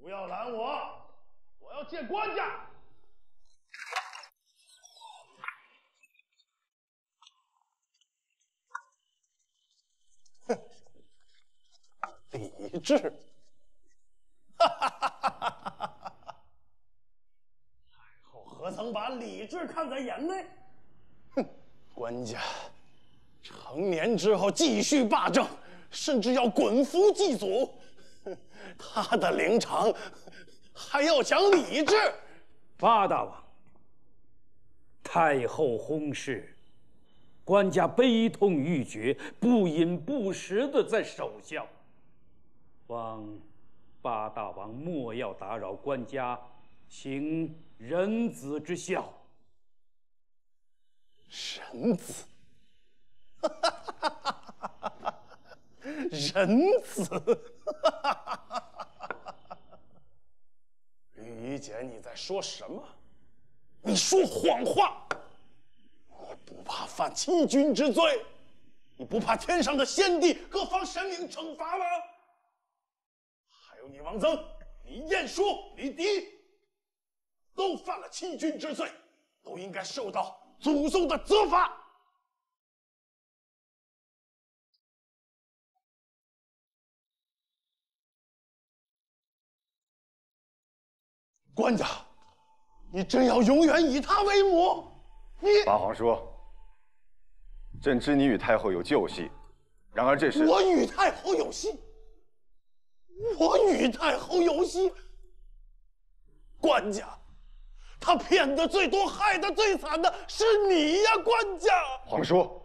不要拦我，我要见官家。哼，李治，哈哈哈哈哈哈！太后何曾把李治看在眼内？哼，官家成年之后继续霸政，甚至要滚服祭祖。他的灵场还要讲理智。八大王，太后薨逝，官家悲痛欲绝，不饮不食的在守孝。望八大王莫要打扰官家行人子之孝。人子，人子。吕姐，你在说什么？你说谎话！你不怕犯欺君之罪？你不怕天上的先帝、各方神明惩罚吗？还有你王曾、你晏殊、李迪，都犯了欺君之罪，都应该受到祖宗的责罚。官家，你真要永远以他为母？你八皇叔，朕知你与太后有旧隙，然而这是我与太后有隙，我与太后有隙。官家，他骗得最多、害得最惨的是你呀，官家！皇叔，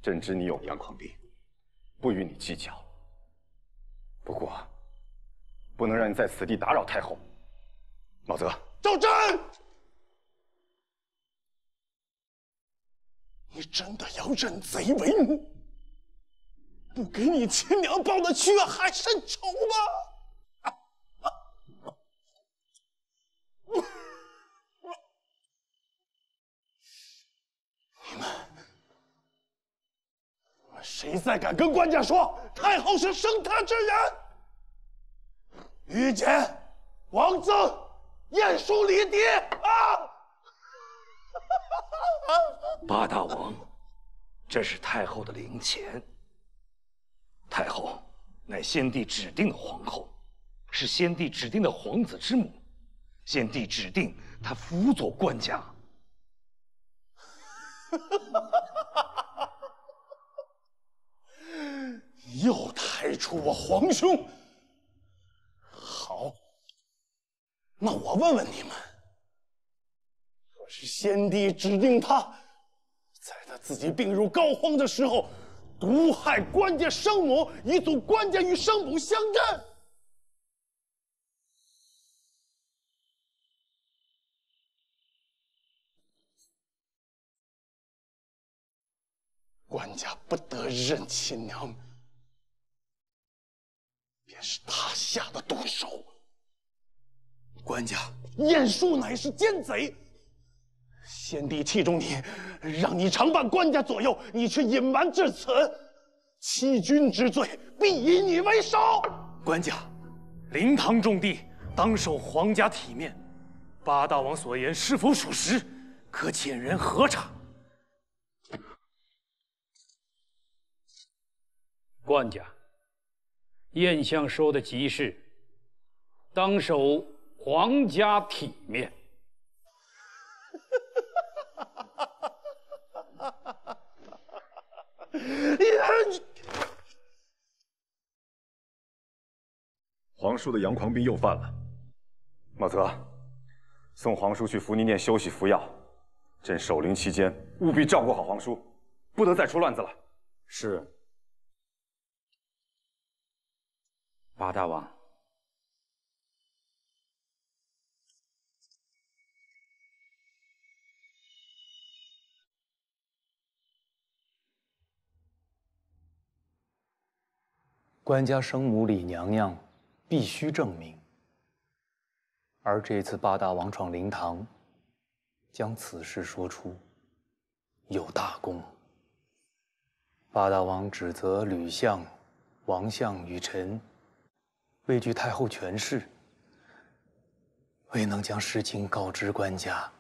朕知你有阳狂病，不与你计较。不过，不能让你在此地打扰太后。茂泽，周真，你真的要认贼为母，不给你亲娘报的血海深仇吗？你们谁再敢跟官家说太后是生他之人？御姐、王曾、晏殊、李迪啊！八大王，这是太后的灵前。太后乃先帝指定的皇后，是先帝指定的皇子之母，先帝指定她辅佐官家。又抬出我皇兄。好，那我问问你们，可是先帝指定他，在他自己病入膏肓的时候，毒害官家生母，以阻官家与生母相认？官家不得认亲娘，便是他下的毒手。官家，晏殊乃是奸贼，先帝器重你，让你常伴官家左右，你却隐瞒至此，欺君之罪必以你为首。官家，灵堂重地，当受皇家体面。八大王所言是否属实？可遣人核查。官家，晏相说的极是，当守皇家体面。皇叔的阳狂病又犯了。茂泽，送皇叔去福尼殿休息服药。朕守灵期间，务必照顾好皇叔，不得再出乱子了。是。八大王，官家生母李娘娘必须证明，而这次八大王闯灵堂，将此事说出，有大功。八大王指责吕相、王相与臣畏惧太后权势，未能将实情告知官家，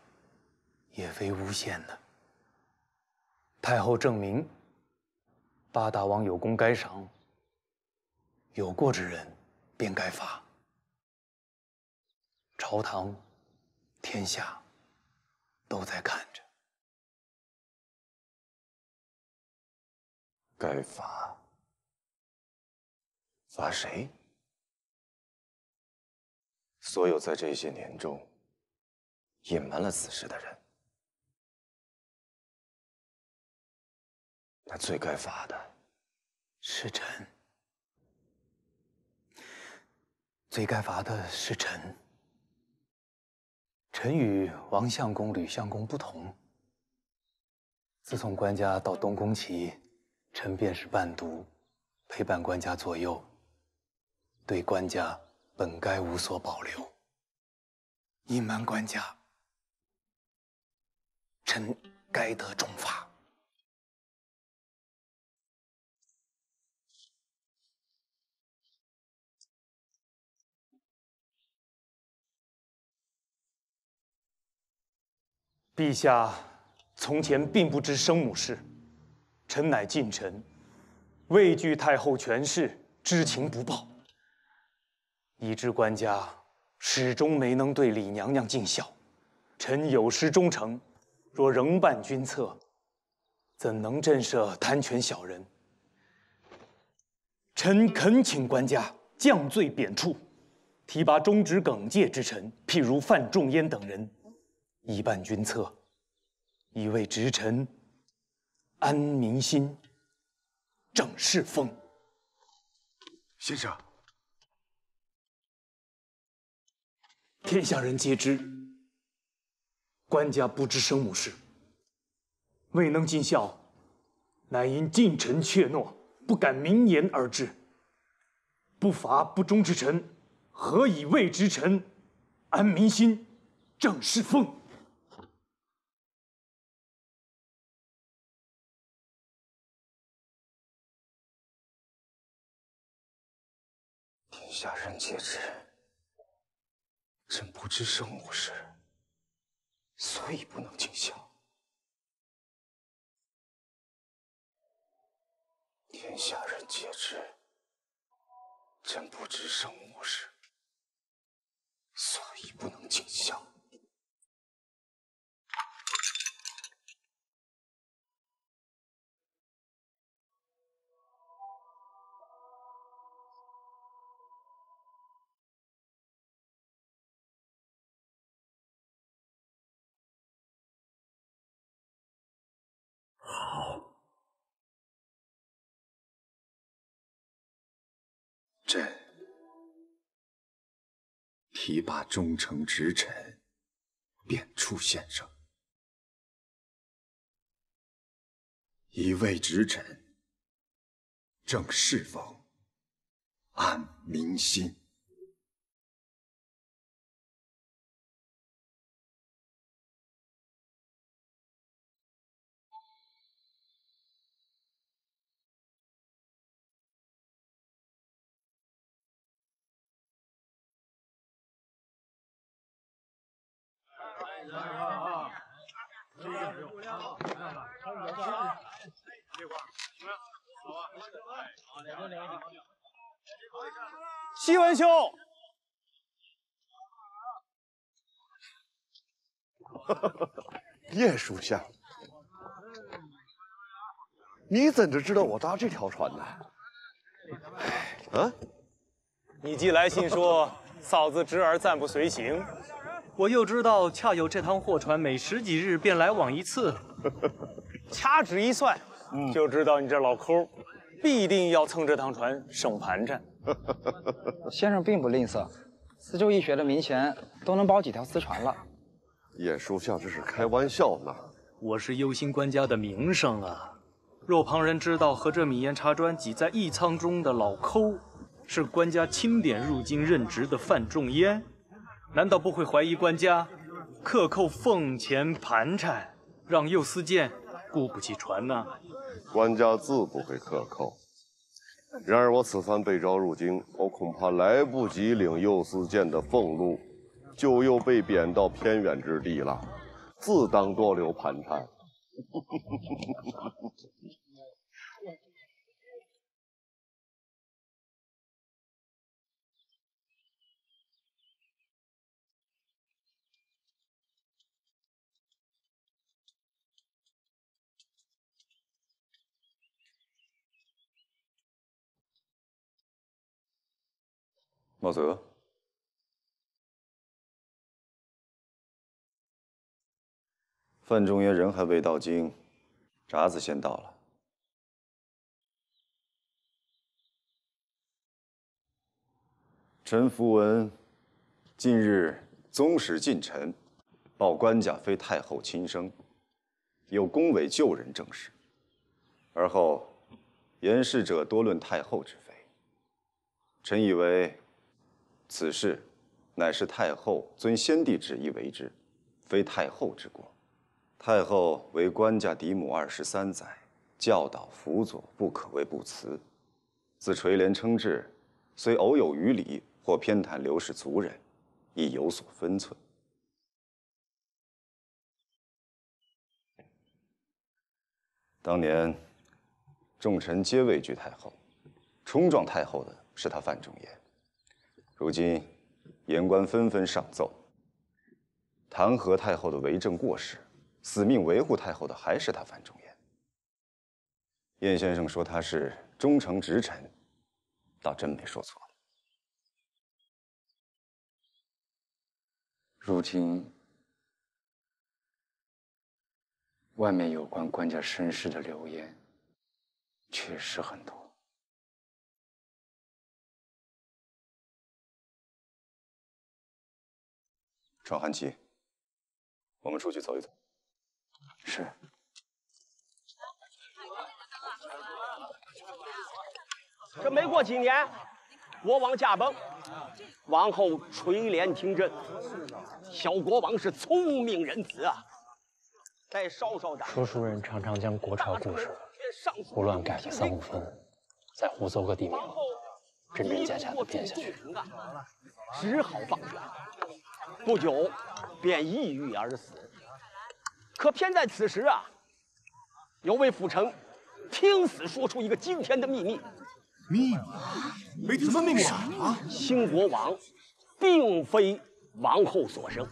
也非诬陷的。太后证明，八大王有功该赏，有过之人便该罚。朝堂、天下都在看着。该罚？罚谁？所有在这些年中隐瞒了此事的人。那最该罚的是臣，最该罚的是臣。臣与王相公、吕相公不同。自从官家到东宫起，臣便是伴读，陪伴官家左右，对官家本该无所保留。隐瞒官家，臣该得重罚。陛下从前并不知生母事，臣乃近臣，畏惧太后权势，知情不报，以致官家始终没能对李娘娘尽孝。臣有失忠诚，若仍办君策，怎能震慑贪权小人？臣恳请官家降罪贬黜，提拔忠直耿介之臣，譬如范仲淹等人，以办君策，以为直臣安民心，正世风。先生，天下人皆知，官家不知生母事，未能尽孝，乃因近臣怯懦，不敢明言而至。不罚不忠之臣，何以为直臣安民心，正世风？天下人皆知，朕不知生母事，所以不能尽孝。天下人皆知，朕不知生母事，所以不能尽孝。朕提拔忠诚直臣，贬黜县丞，以为直臣正世风，安民心。西文兄，叶属下，你怎着知道我搭这条船呢？啊？你既来信说嫂子侄儿暂不随行，我又知道恰有这趟货船每10几日便来往一次，掐指一算，就知道你这老抠必定要蹭这趟船省盘缠。先生并不吝啬，四州一学的民钱都能包几条私船了。叶属下这是开玩笑呢。我是忧心官家的名声啊！若旁人知道和这米盐茶砖挤在一舱中的老抠是官家钦点入京任职的范仲淹，难道不会怀疑官家克扣俸钱盘缠，让右司谏顾不起船呢？官家自不会克扣，然而我此番被召入京，我恐怕来不及领右司谏的俸禄，就又被贬到偏远之地了，自当多留盘缠。茂泽，范仲淹人还未到京，札子先到了。臣符闻，近日宗室近臣报官家非太后亲生，有恭维旧人正事。而后言事者多论太后之非。臣以为。 此事乃是太后遵先帝旨意为之，非太后之过。太后为官家嫡母23载，教导辅佐不可谓不辞。自垂帘称制，虽偶有逾礼或偏袒刘氏族人，亦有所分寸。当年众臣皆畏惧太后，冲撞太后的是他范仲淹。 如今，言官纷纷上奏，弹劾太后的为政过失，死命维护太后的还是他范仲淹。晏先生说他是忠诚直臣，倒真没说错。如今，外面有关官家身世的流言，确实很多。 传韩琦，我们出去走一走。是。这没过几年，国王驾崩，王后垂帘听政。小国王是聪明人子啊，再稍稍的。说书人常常将国朝故事胡乱改个3、5分，再胡诌个地名，真真假假的编下去，只好放权。 不久，便抑郁而死。可偏在此时啊，有位辅臣听死说出一个惊天的秘密。秘密？没听说秘密啊？新国王并非王后所生，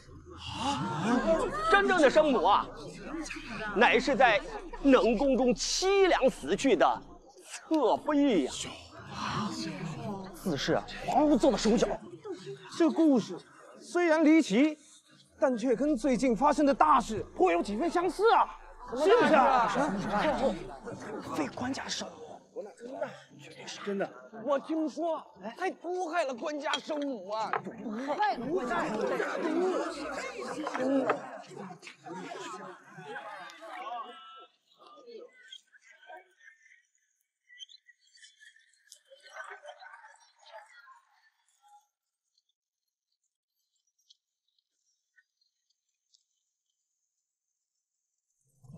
真正的生母啊，乃是在冷宫中凄凉死去的侧妃呀。此事啊，皇后做了手脚。这故事。 虽然离奇，但却跟最近发生的大事颇有几分相似啊！是不是啊？非官家生母，绝对是真的。我听说还毒害了官家生母啊！毒害了官家生母。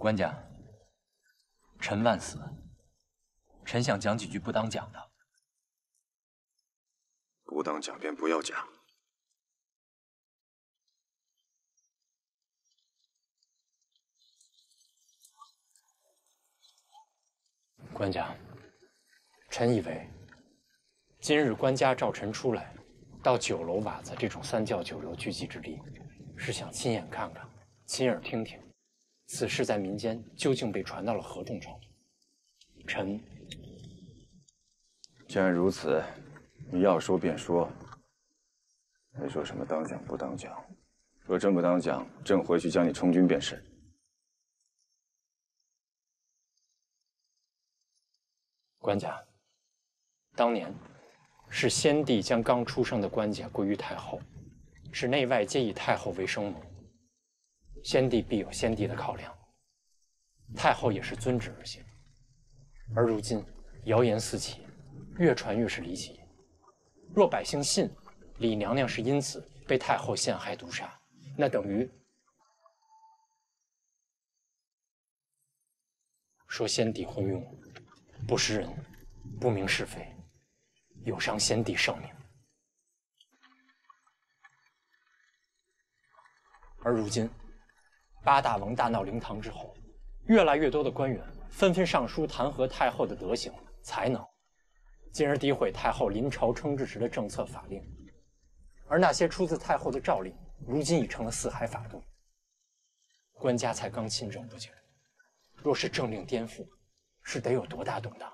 官家，臣万死。臣想讲几句不当讲的。不当讲便不要讲。官家，臣以为，今日官家召臣出来，到酒楼瓦子这种3教9流聚集之地，是想亲眼看看，亲耳听听。 此事在民间究竟被传到了何种程度？臣既然如此，你要说便说，没说什么当讲不当讲。若真不当讲，朕回去将你充军便是。官家，当年是先帝将刚出生的官家归于太后，使内外皆以太后为生母。 先帝必有先帝的考量，太后也是遵旨而行。而如今谣言四起，越传越是离奇。若百姓信李娘娘是因此被太后陷害毒杀，那等于说先帝昏庸，不识人，不明是非，有伤先帝圣明。而如今，八大王大闹灵堂之后，越来越多的官员纷纷上书弹劾太后的德行、才能，进而诋毁太后临朝称制时的政策法令。而那些出自太后的诏令，如今已成了四海法度。官家才刚亲政不久，若是政令颠覆，是得有多大动荡？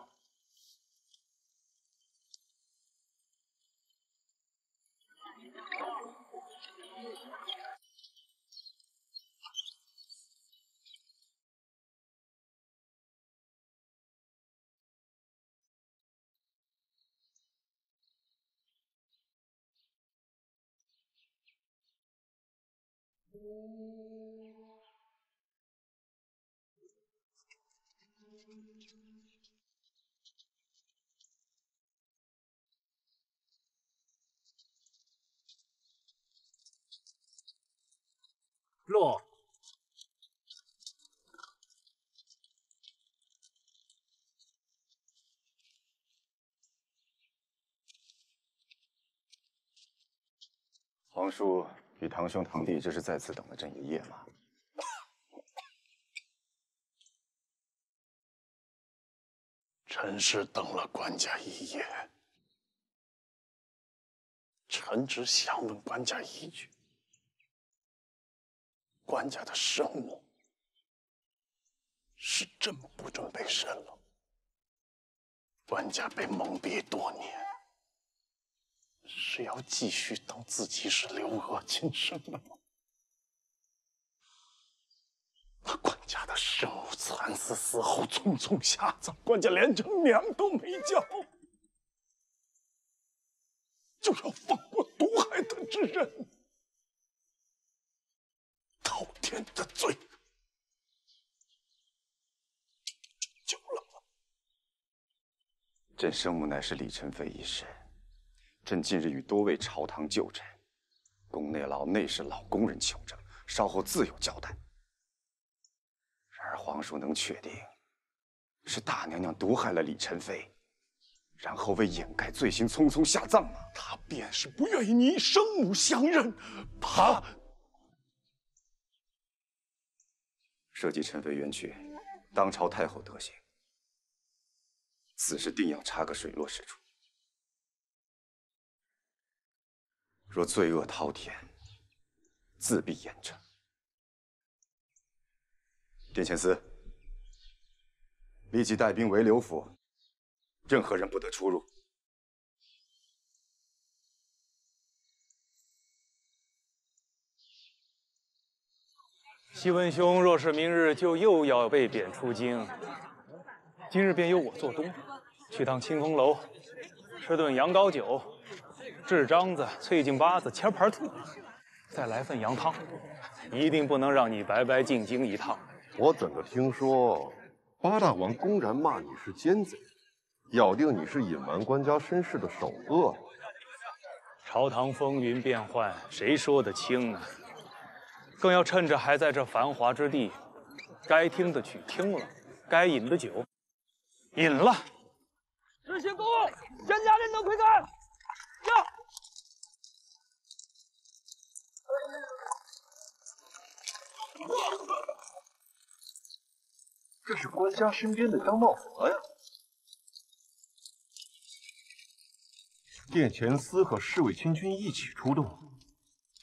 洛，皇叔与堂兄堂弟这是在此等了朕一夜吗？臣是等了官家一夜。臣只想问官家一句：官家的生母是真不准备生了？官家被蒙蔽多年，是要继续当自己是刘娥亲生的吗？官家的生母惨死死后匆匆下葬，官家连成娘都没叫，就要放过毒害他之人，滔天的罪就了。朕生母乃是李宸妃一事，朕近日与多位朝堂旧臣、宫内老内侍老宫人求证，稍后自有交代。然而皇叔能确定是大娘娘毒害了李宸妃，然后为掩盖罪行匆匆下葬吗？他便是不愿意你生母相认，怕涉及宸妃冤屈，当朝太后德行，此事定要查个水落石出。若罪恶滔天，自必严惩。殿前司，立即带兵围刘府，任何人不得出入。西文兄若是明日就又要被贬出京，今日便由我做东，去趟清风楼，吃顿羊羔酒，炙獐子、脆颈巴子、切盘兔，再来份羊汤，一定不能让你白白进京一趟。我怎么听说八大王公然骂你是奸贼，咬定你是隐瞒官家身世的首恶？朝堂风云变幻，谁说得清啊？更要趁着还在这繁华之地，该听的曲听了，该饮的酒饮了。执行公务，全家人都快看！呀！这是官家身边的张茂和呀！殿前司和侍卫亲军一起出动，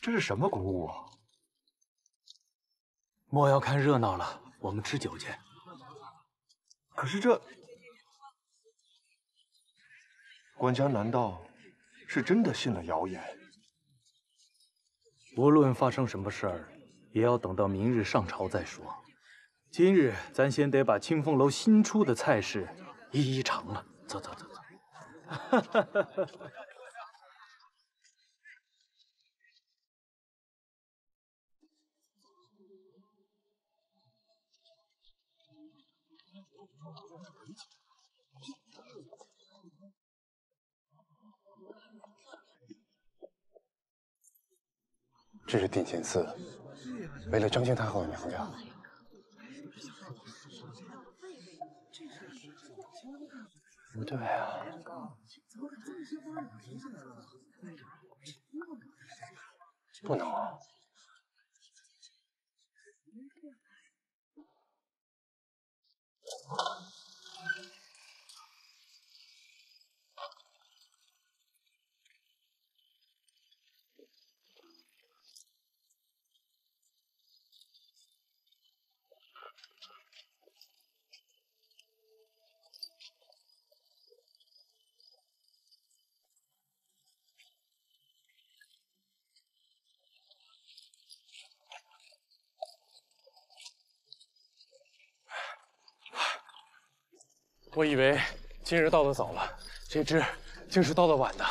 这是什么鼓舞啊？莫要看热闹了，我们吃酒去。可是这官家难道是真的信了谣言？无论发生什么事儿，也要等到明日上朝再说。今日咱先得把清风楼新出的菜式一一尝了。走走走走。这是殿前司为了彰显太后的娘家，不对啊，不能啊！我以为今日到得早了，谁知竟是到得晚的。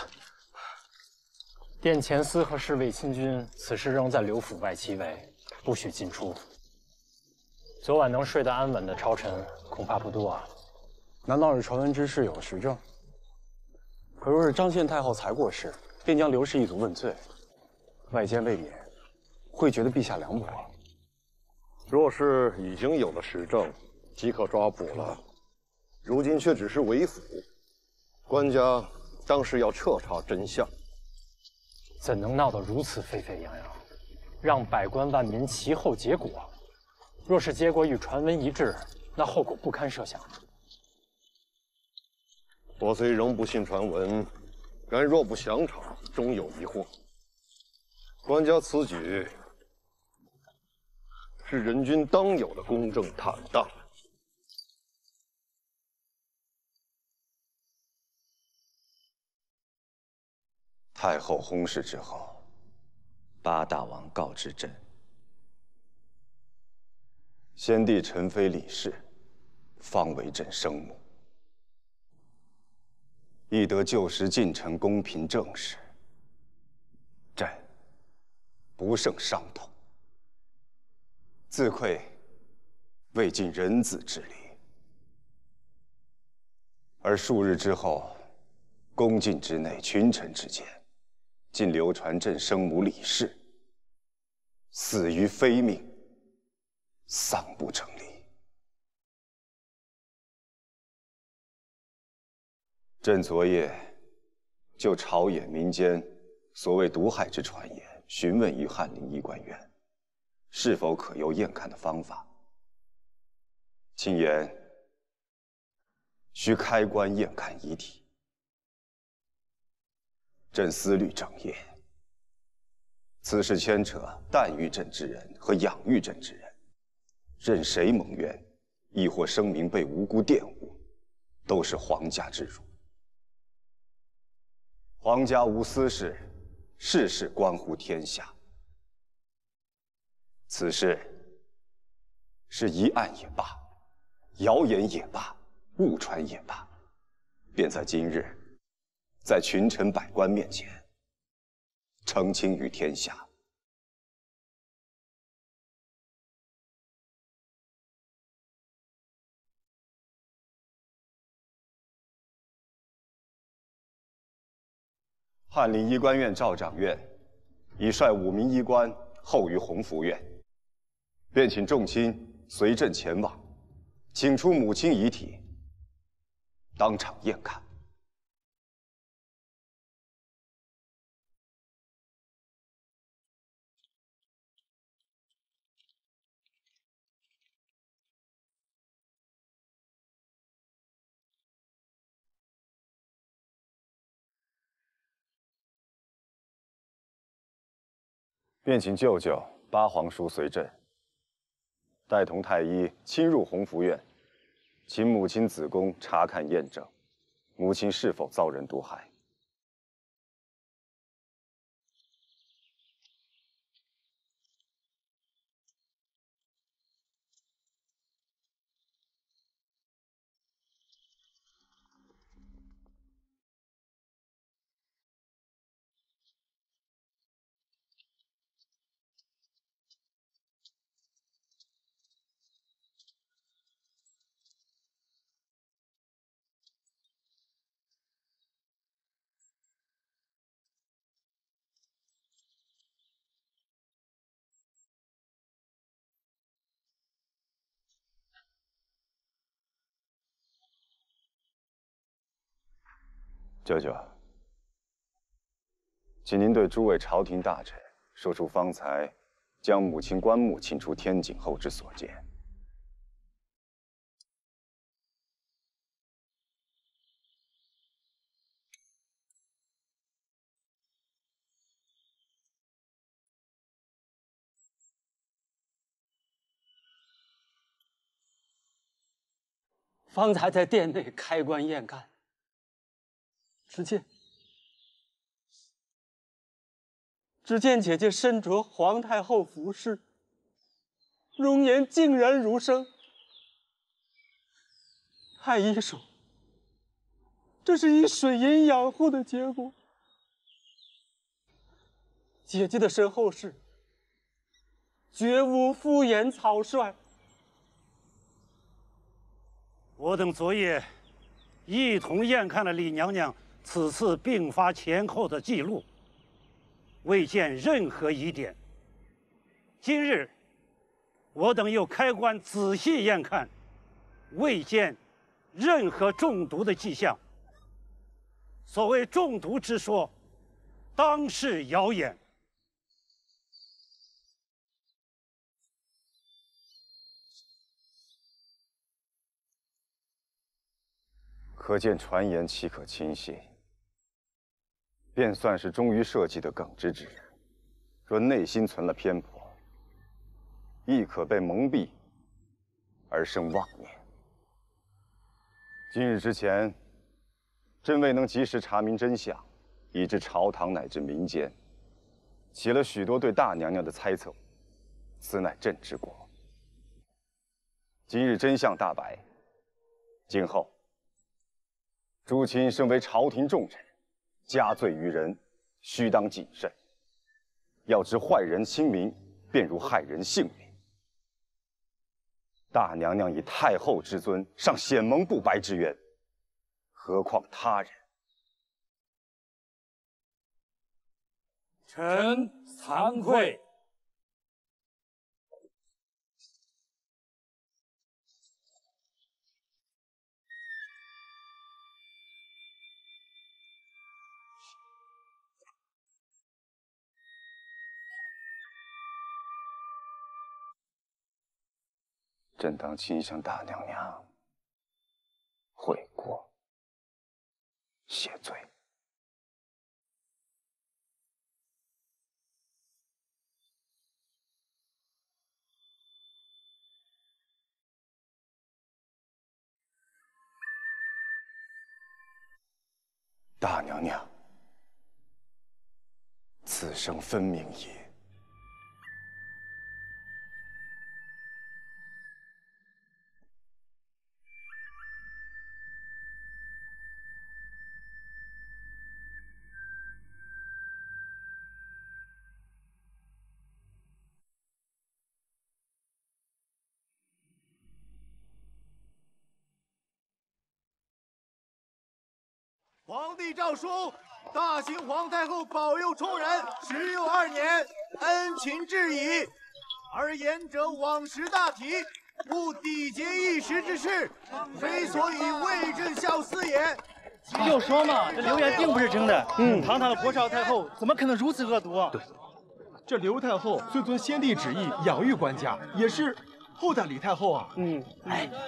殿前司和侍卫亲军此时仍在刘府外其围，不许进出。昨晚能睡得安稳的朝臣恐怕不多啊。难道是传闻之事有实证？可若是张献太后才过世，便将刘氏一族问罪，外间未免会觉得陛下凉薄。若是已经有了实证，即可抓捕了。如今却只是为辅，官家当时要彻查真相。怎能闹得如此沸沸扬扬，让百官万民其后结果？若是结果与传闻一致，那后果不堪设想。我虽仍不信传闻，然若不详查，终有疑惑。官家此举是人君当有的公正坦荡。太后薨逝之后，八大王告知朕，先帝宸妃李氏，方为朕生母，亦得旧时近臣公平正事，朕不胜伤痛，自愧未尽人子之礼。而数日之后，宫禁之内，群臣之间，竟流传朕生母李氏死于非命，丧不成礼。朕昨夜就朝野民间所谓毒害之传言，询问于翰林医官院，是否可由验看的方法。卿言需开棺验看遗体。朕思虑整夜，此事牵扯诞育朕之人和养育朕之人，任谁蒙冤，亦或声名被无辜玷污，都是皇家之辱。皇家无私事，事事关乎天下。此事是疑案也罢，谣言也罢，误传也罢，便在今日，在群臣百官面前澄清于天下。翰林医官院赵掌院已率5名医官候于弘福院，便请众卿随朕前往，请出母亲遗体，当场验看。便请舅舅八皇叔随朕，带同太医亲入弘福院，请母亲子宫查看验证，母亲是否遭人毒害。舅舅，请您对诸位朝廷大臣说出方才将母亲棺木请出天井后之所见。方才在殿内开棺验看，只见姐姐身着皇太后服饰，容颜竟然如生。太医说，这是以水银养护的结果。姐姐的身后事，绝无敷衍草率。我等昨夜一同验看了李娘娘此次病发前后的记录，未见任何疑点。今日我等又开棺仔细验看，未见任何中毒的迹象。所谓中毒之说，当是谣言。可见传言岂可轻信？便算是忠于社稷的耿直之人，若内心存了偏颇，亦可被蒙蔽而生妄念。今日之前，朕未能及时查明真相，以致朝堂乃至民间起了许多对大娘娘的猜测，此乃朕之过。今日真相大白，今后诸亲身为朝廷重臣，加罪于人，须当谨慎。要知坏人亲民，便如害人性命。大娘娘以太后之尊，尚显蒙不白之冤，何况他人？臣惭愧。朕当亲向大娘娘悔过，谢罪。大娘娘，此生分明也。皇帝诏书：大秦皇太后保佑充人时又2年，恩情至矣。而言者往时大体，勿缔结一时之事，非所以为朕效思也。就说嘛，这流言并不是真的。堂堂的国少太后，怎么可能如此恶毒？对，这刘太后虽遵先帝旨意养育官家，也是后代李太后啊。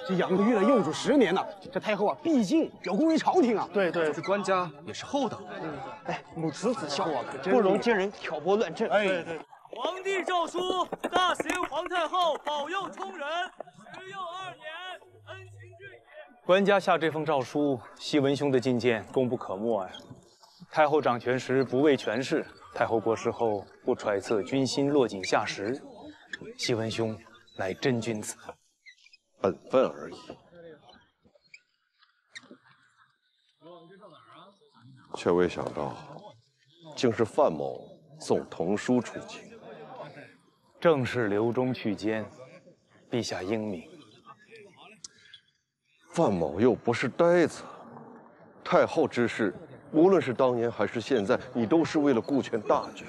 这养育了幼主10年了，这太后啊，毕竟有功于朝廷啊。对，这官家也是厚道。母慈子孝啊，可真不容奸人挑拨乱政。对。皇帝诏书：大秦皇太后保佑充人时又2年，恩情至矣。官家下这封诏书，西文兄的进谏功不可没呀。太后掌权时不畏权势，太后过世后不揣测军心，落井下石。西文兄乃真君子，本分而已。却未想到，竟是范某送童书出京。正是刘忠去监，陛下英明。范某又不是呆子，太后之事，无论是当年还是现在，你都是为了顾全大局。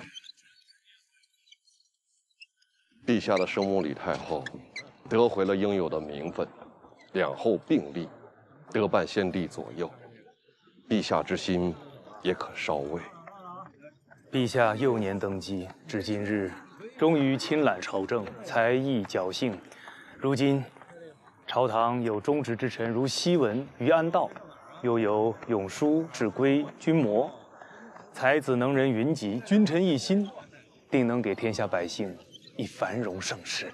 陛下的生母李太后得回了应有的名分，两后并立，得伴先帝左右。陛下之心也可稍慰。陛下幼年登基，至今日，终于亲揽朝政，才艺侥幸。如今，朝堂有忠直之臣如西文、于安道，又有永叔、智圭、君摩，才子能人云集，君臣一心，定能给天下百姓一繁荣盛世。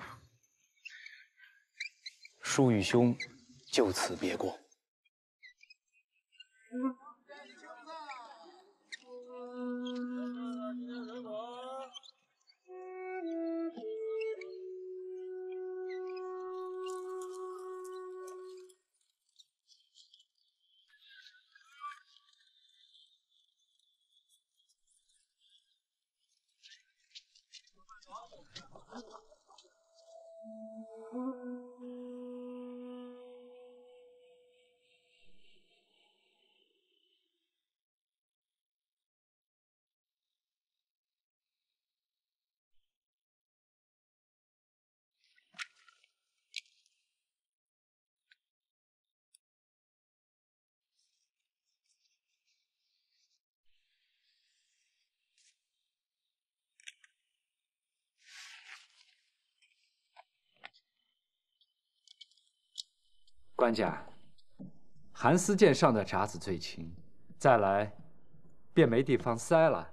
叔与兄就此别过。官家，韩思剑上的札子最轻，再来便没地方塞了。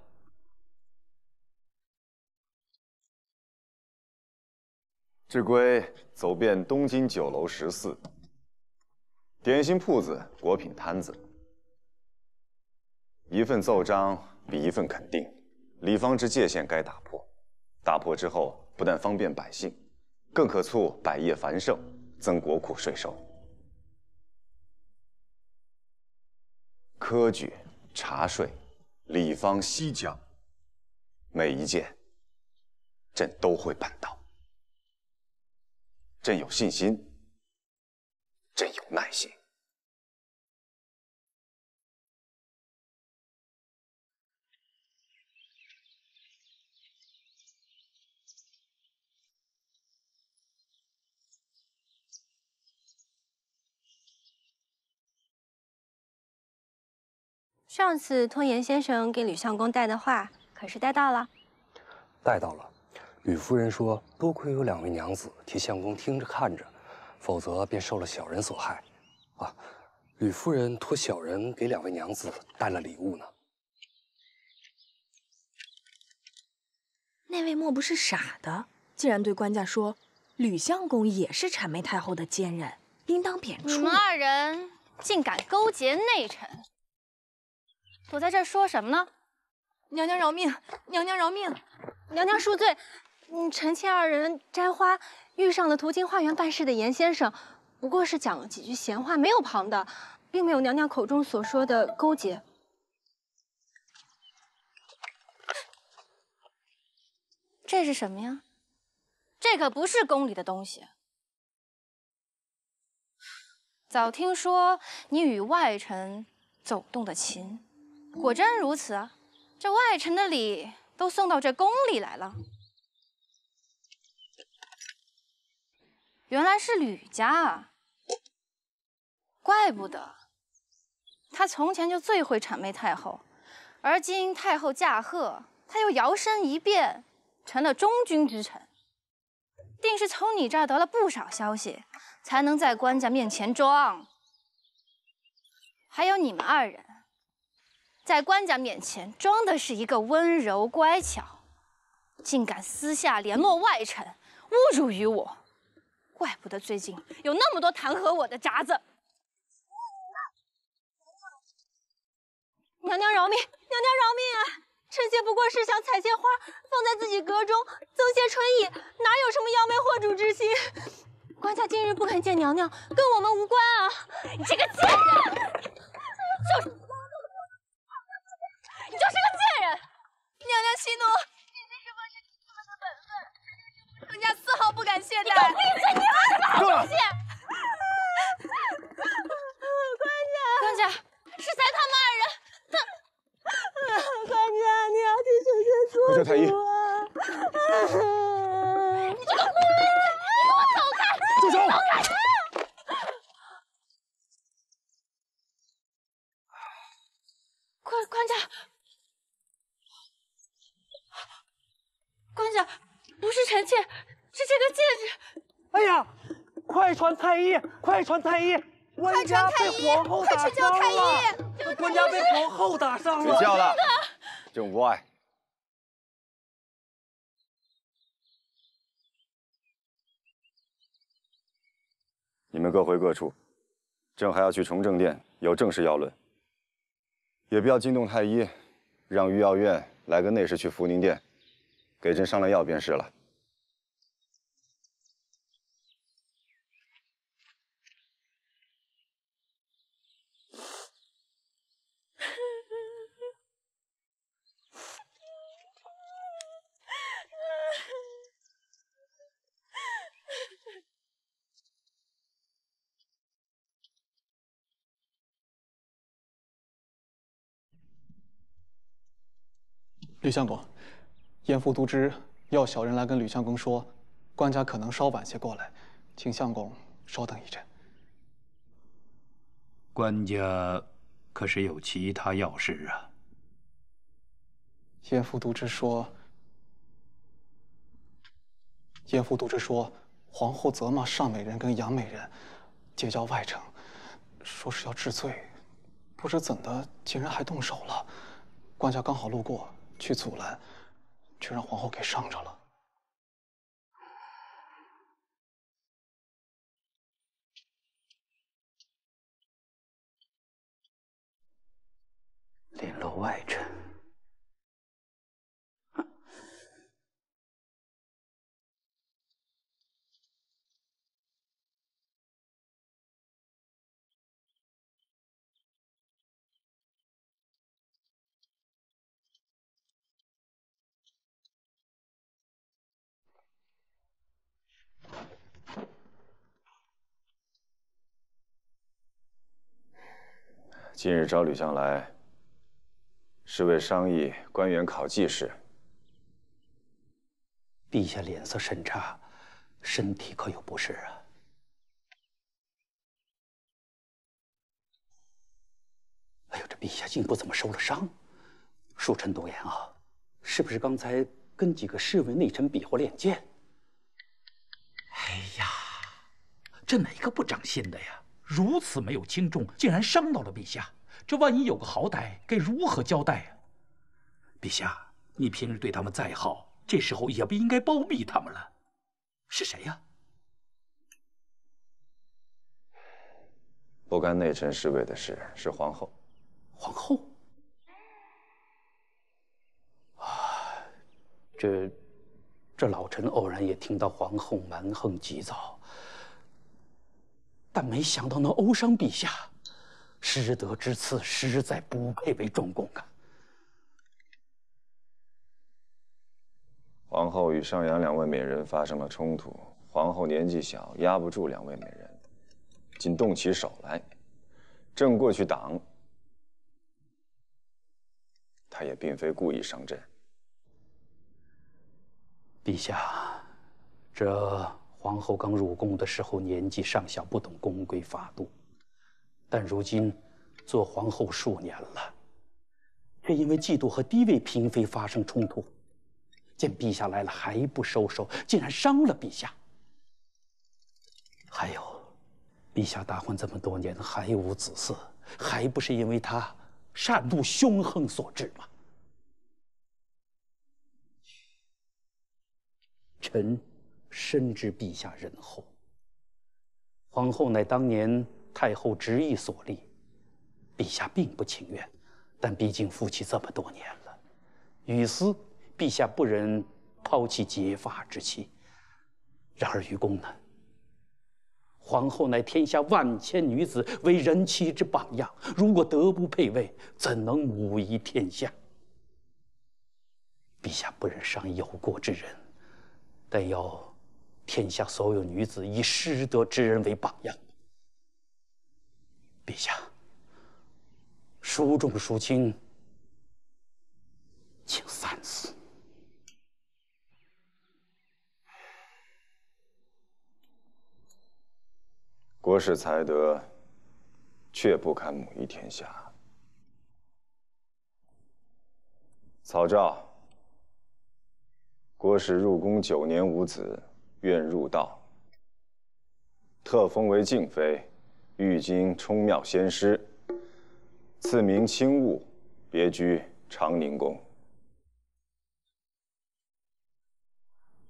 智圭走遍东京酒楼14，点心铺子、果品摊子，一份奏章比一份肯定。礼方之界限该打破，打破之后不但方便百姓，更可促百业繁盛，增国库税收。科举、茶税、礼方、西讲，每一件，朕都会办到。朕有信心，朕有耐心。上次托严先生给吕相公带的话，可是带到了？带到了。吕夫人说，多亏有2位娘子替相公听着看着，否则便受了小人所害。啊，吕夫人托小人给2位娘子带了礼物呢。那位莫不是傻的？竟然对官家说，吕相公也是谄媚太后的奸人，应当贬黜。你们2人竟敢勾结内臣！躲在这儿说什么呢？娘娘饶命！娘娘饶命！娘娘恕罪。臣妾2人摘花遇上了途经花园办事的严先生，不过是讲了几句闲话，没有旁的，并没有娘娘口中所说的勾结。这是什么呀？这可不是宫里的东西。早听说你与外臣走动的勤。果真如此啊！这外臣的礼都送到这宫里来了。原来是吕家啊，怪不得他从前就最会谄媚太后，而今太后驾鹤，他又摇身一变成了忠君之臣，定是从你这儿得了不少消息，才能在官家面前装。还有你们2人。在官家面前装的是一个温柔乖巧，竟敢私下联络外臣，侮辱于我，怪不得最近有那么多弹劾我的札子。娘娘饶命！娘娘饶命啊！臣妾不过是想采些花放在自己阁中，增些春意，哪有什么妖媚惑主之心？官家今日不肯见娘娘，跟我们无关啊！你这个贱人！你就是个贱人！娘娘息怒，你这是问事情的本分，臣家丝毫不敢懈怠。你给我闭嘴！你还是个好东西！官家，是谁他们2人？官家，你要替臣妾做主啊！快叫太医！你这个狐狸！你给我走开！住手！走开！官家，不是臣妾，是这个戒指。哎呀，快传太医！快传太医！官家被皇后打伤了！官家被皇后打伤了！别叫了，郑无碍。你们各回各处，朕还要去崇政殿，有正事要论。也不要惊动太医，让御药院来个内侍去福宁殿，给朕上了药便是了。吕相公，严副都知要小人来跟吕相公说，官家可能稍晚些过来，请相公稍等一阵。官家可是有其他要事啊？严副都知说，皇后责骂尚美人跟杨美人结交外臣，说是要治罪，不知怎的竟然还动手了。官家刚好路过。 去阻拦，却让皇后给伤着了。联络外臣，今日找吕相来，是为商议官员考绩事。陛下脸色甚差，身体可有不适啊？哎呦，这陛下竟不怎么受了伤。恕臣多言啊，是不是刚才跟几个侍卫内臣比划练剑？哎呀，这哪个不长心的呀？ 如此没有轻重，竟然伤到了陛下，这万一有个好歹，该如何交代啊？陛下，你平日对他们再好，这时候也不应该包庇他们了。是谁呀？不干内臣侍卫的事，是皇后。皇后？啊，这老臣偶然也听到皇后蛮横急躁。 但没想到能殴伤陛下，失德之次实在不配为重贡啊！皇后与上阳两位美人发生了冲突，皇后年纪小，压不住两位美人，竟动起手来。朕过去挡，她也并非故意伤朕。陛下，这…… 皇后刚入宫的时候年纪尚小，不懂宫规法度，但如今做皇后数年了，却因为嫉妒和低位嫔妃发生冲突，见陛下来了还不收手，竟然伤了陛下。还有，陛下大婚这么多年还无子嗣，还不是因为他善妒凶横所致吗？臣。 深知陛下仁厚，皇后乃当年太后执意所立，陛下并不情愿，但毕竟夫妻这么多年了，于私陛下不忍抛弃结发之妻。然而于公呢，皇后乃天下万千女子为人妻之榜样，如果德不配位，怎能母仪天下？陛下不忍伤有过之人，但要。 天下所有女子以失德之人为榜样。陛下，孰重孰轻，请三思。国士才德，却不堪母仪天下。曹诏：郭氏入宫9年无子，愿入道。特封为静妃，御经冲妙仙师，赐名清雾，别居长宁宫。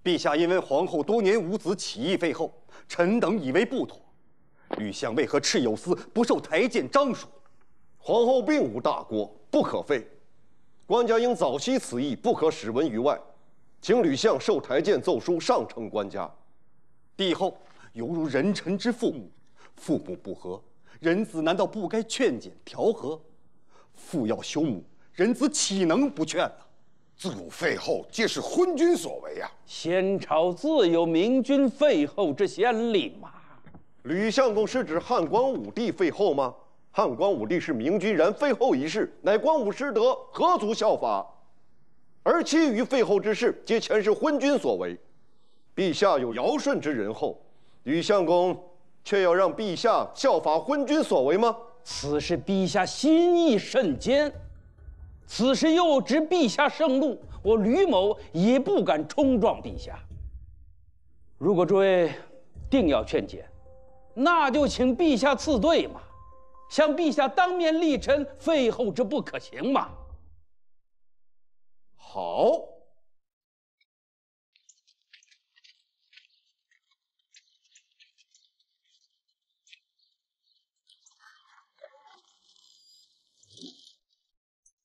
陛下因为皇后多年无子，起义废后，臣等以为不妥。吕相为何斥有司，不受台谏章书？皇后并无大过，不可废。官家应早息此意，不可使闻于外。请吕相受台谏奏书，上呈官家。帝后犹如人臣之父母，父母不和，人子难道不该劝谏调和？父要休母，人子岂能不劝呢？自古废后皆是昏君所为啊！先朝自有明君废后之先例嘛。吕相公是指汉光武帝废后吗？汉光武帝是明君，然废后一事，乃光武失德，何足效法？而其余废后之事，皆全是昏君所为。陛下有尧舜之仁厚，吕相公却要让陛下效法昏君所为吗？此事陛下心意甚坚，此事又值陛下盛怒，我吕某也不敢冲撞陛下。如果诸位定要劝谏，那就请陛下赐对嘛，向陛下当面力陈废后之不可行嘛。好。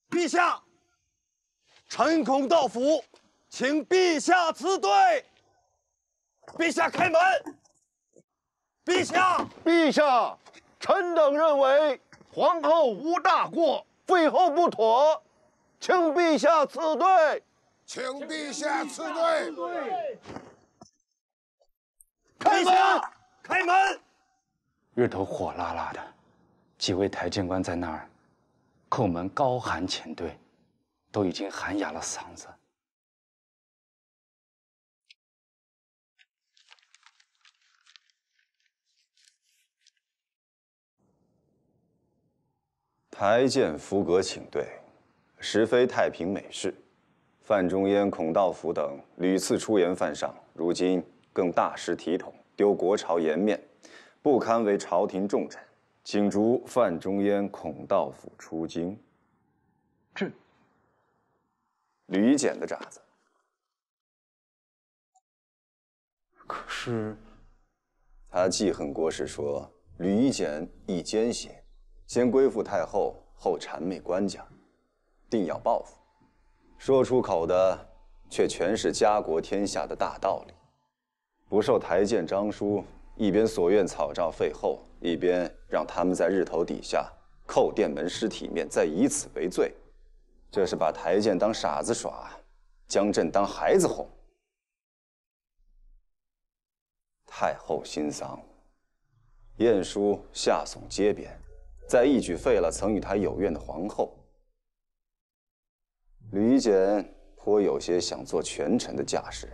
陛下，臣恐到府，请陛下辞对。陛下开门。陛下，陛下，臣等认为皇后无大过，废后不妥，请陛下辞对。请陛下辞对。开门！开门！日头火辣辣的，几位台谏官在那儿叩门高喊前对，都已经喊哑了嗓子。台谏符阁请对，实非太平美事。范仲淹、孔道辅等屡次出言犯上，如今更大失体统，丢国朝颜面，不堪为朝廷重臣。请逐范仲淹、孔道辅出京。这吕夷简的札子。可是，他记恨郭氏说吕夷简亦奸邪，先归附太后，后谄媚官家，定要报复。说出口的却全是家国天下的大道理，不受台谏章书，一边所愿草诏废后，一边让他们在日头底下叩殿门失体面，再以此为罪，这是把台谏当傻子耍，将朕当孩子哄。太后新丧，晏殊、夏竦皆贬，再一举废了曾与他有怨的皇后。吕夷简颇有些想做权臣的架势。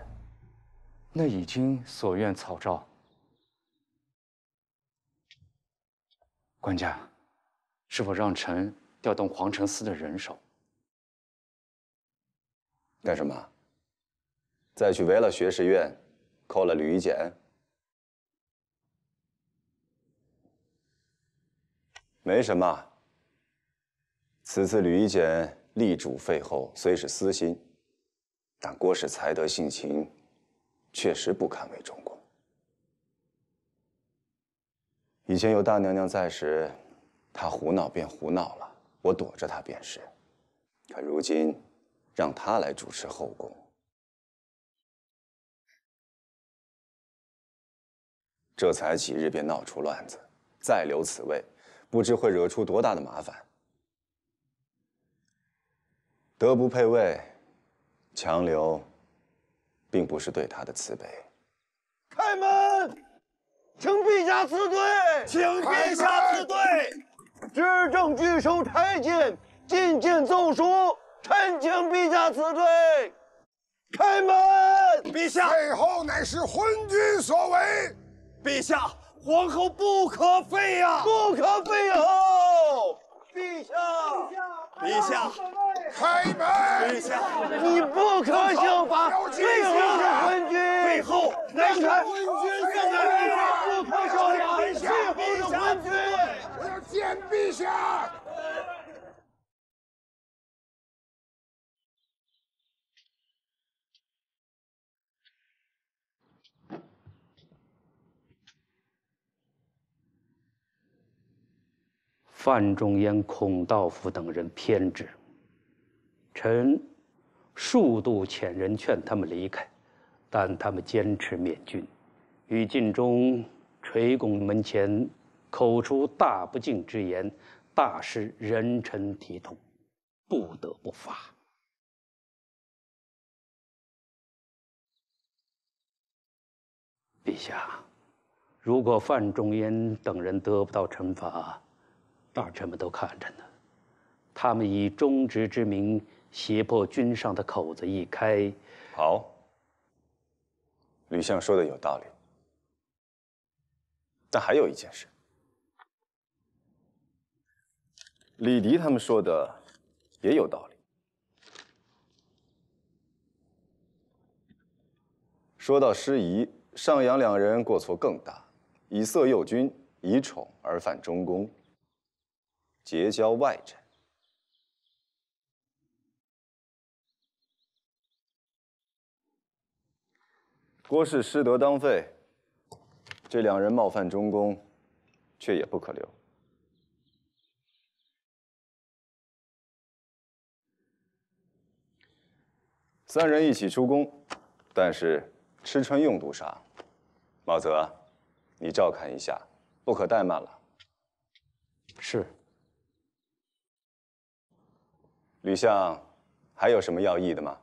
那已经所愿草诏，官家，是否让臣调动皇城司的人手？干什么？再去围了学士院，扣了吕夷简？没什么。此次吕夷简力主废后，虽是私心，但郭氏才德性情，确实不堪为中宫。以前有大娘娘在时，她胡闹便胡闹了，我躲着她便是。可如今让她来主持后宫，这才几日便闹出乱子，再留此位，不知会惹出多大的麻烦。德不配位，强留，并不是对他的慈悲。开门，请陛下辞对，请陛下辞对。执政拒收台谏，进谏奏书，臣请陛下辞对。开门，陛下，废后乃是昏君所为。陛下，皇后不可废呀，不可废后。陛下，陛下，开门！你不可效法，背后是昏君，背后来看昏君在哪里？不可效法，背后是昏君。我要见陛下。范仲淹、孔道夫等人偏执，臣数度遣人劝他们离开，但他们坚持灭军，于晋中垂拱门前口出大不敬之言，大失人臣体统，不得不发。陛下，如果范仲淹等人得不到惩罚，大臣们都看着呢。他们以忠直之名胁迫君上的口子一开，好，吕相说的有道理。但还有一件事，李迪他们说的也有道理。说到师夷，上阳两人过错更大，以色诱君，以宠而犯中宫，结交外臣。郭氏失德当废，这两人冒犯中宫，却也不可留。三人一起出宫，但是吃穿用度上，茂泽，你照看一下，不可怠慢了。是。吕相，还有什么要议的吗？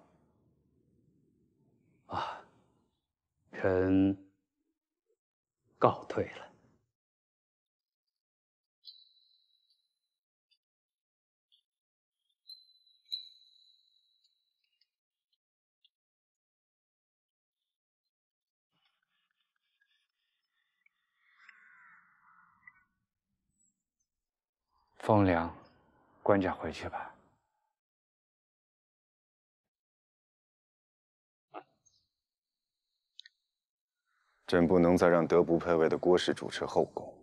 啊，臣告退了。风凉，官家回去吧。朕不能再让德不配位的郭氏主持后宫。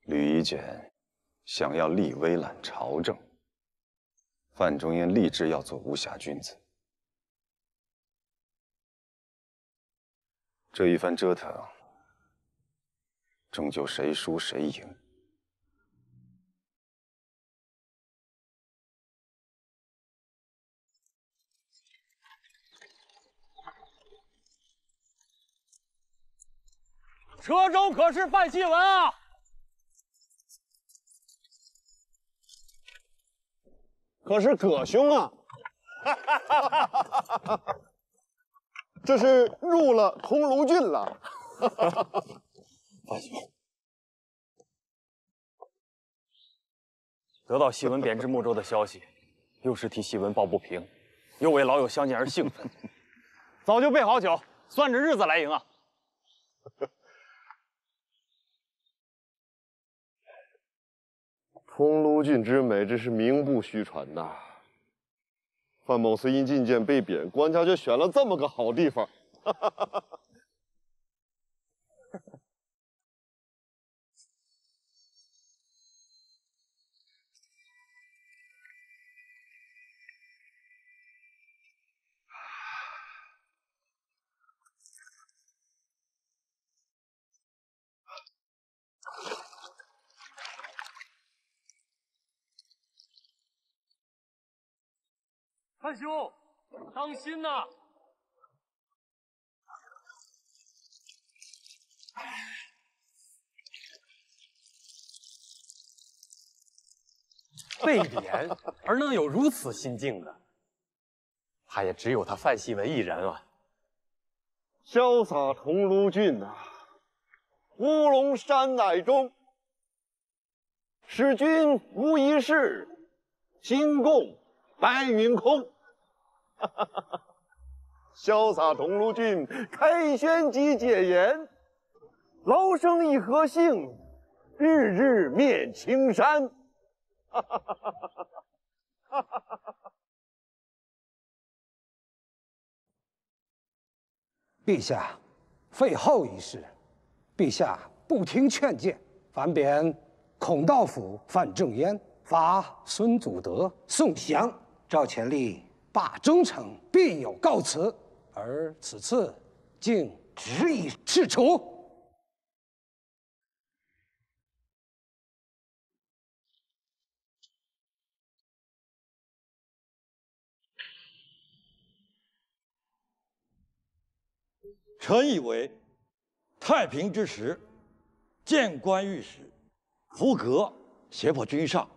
吕夷简想要立威揽朝政，范仲淹立志要做无暇君子。这一番折腾，终究谁输谁赢。车中可是范希文啊！可是葛兄啊，这是入了桐庐郡了。范兄，得到希文贬至睦州的消息，又是替希文抱不平，又为老友相见而兴奋，早就备好酒，算着日子来迎啊。桐庐郡之美，这是名不虚传呐。范某虽因进谏被贬，官家却选了这么个好地方。范兄，当心呐！被贬而能有如此心境的，怕也只有他范希文一人啊。潇洒桐庐郡呐，乌龙山乃中，使君无一事，心共白云空。潇洒桐庐郡，开轩即解言，劳生亦何幸，日日面青山。陛下，废后一事，陛下不听劝谏，反贬孔道府范正焉，罚孙祖德、宋祥、赵乾立罢忠诚，必有告辞。而此次竟执意斥除。臣以为，太平之时，谏官御史，符格胁迫君上，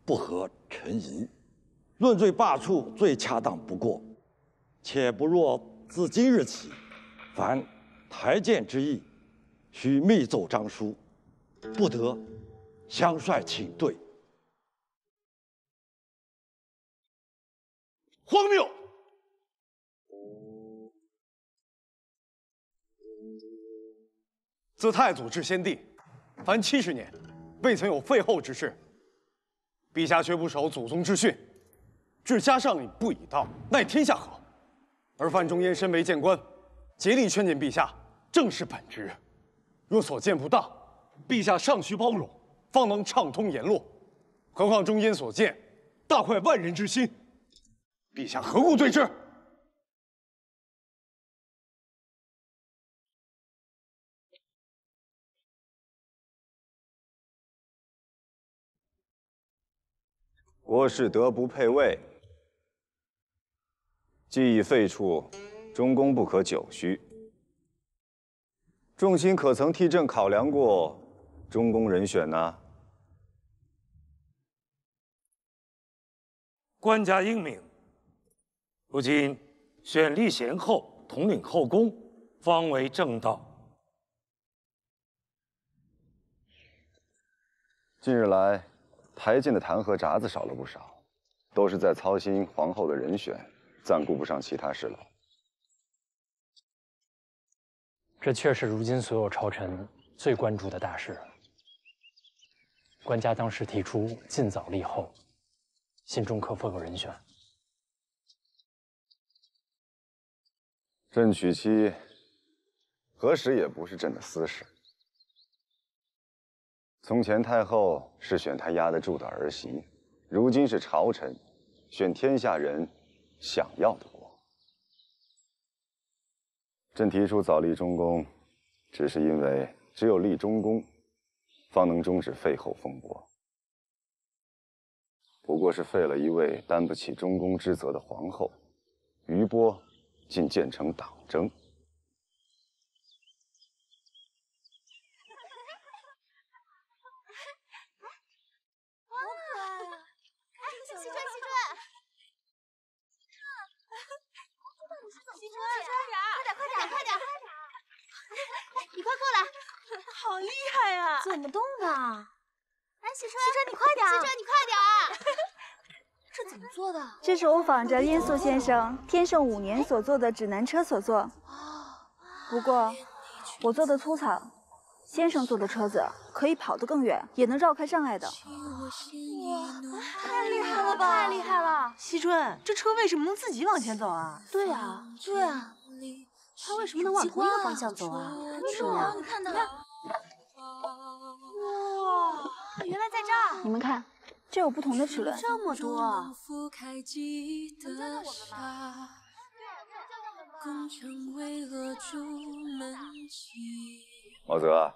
不合臣意，论罪罢黜最恰当不过。且不若自今日起，凡台谏之议，须密奏章书，不得相率请对。荒谬！自太祖至先帝，凡70年，未曾有废后之事。陛下却不守祖宗之训，治家上令不以道，奈天下何？而范仲淹身为谏官，竭力劝谏陛下，正是本职。若所见不当，陛下尚需包容，方能畅通言路。何况仲淹所见，大快万人之心，陛下何故对之？国士德不配位，既已废黜，中宫不可久虚。众卿可曾替朕考量过中宫人选呢？官家英明，如今选立贤后，统领后宫，方为正道。近日来，台谏的弹劾札子少了不少，都是在操心皇后的人选，暂顾不上其他事了。这确是如今所有朝臣最关注的大事。官家当时提出尽早立后，心中可否有人选？朕娶妻，何时也不是朕的私事。从前太后是选她压得住的儿媳，如今是朝臣，选天下人想要的国。朕提出早立中宫，只是因为只有立中宫，方能终止废后风波。不过是废了一位担不起中宫之责的皇后，余波竟建成党争。你快过来！好厉害呀！怎么动的？哎，喜春，你快点！喜春，你快点！这怎么做的？这是我仿着罂粟先生天圣5年所做的指南车所做。不过，我做的粗糙，先生做的车子可以跑得更远，也能绕开障碍的。哇，太厉害了吧！太厉害了！惜春，这车为什么能自己往前走啊？对啊，对啊。它为什么能往同一个方向走啊？为什么？你看它。哇，原来在这儿！你们看，这有不同的齿轮。这么多。毛泽，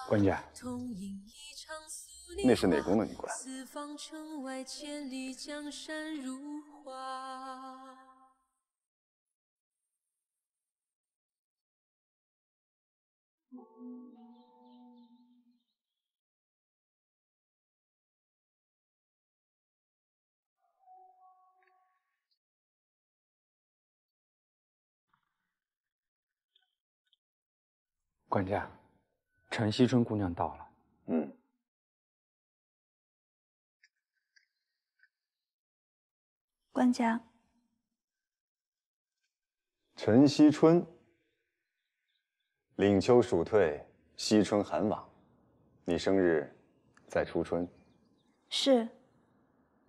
官家，那是哪宫的女官？官家，陈惜春姑娘到了。嗯。官家，陈惜春，岭秋暑退，惜春寒往。你生日在初春？是，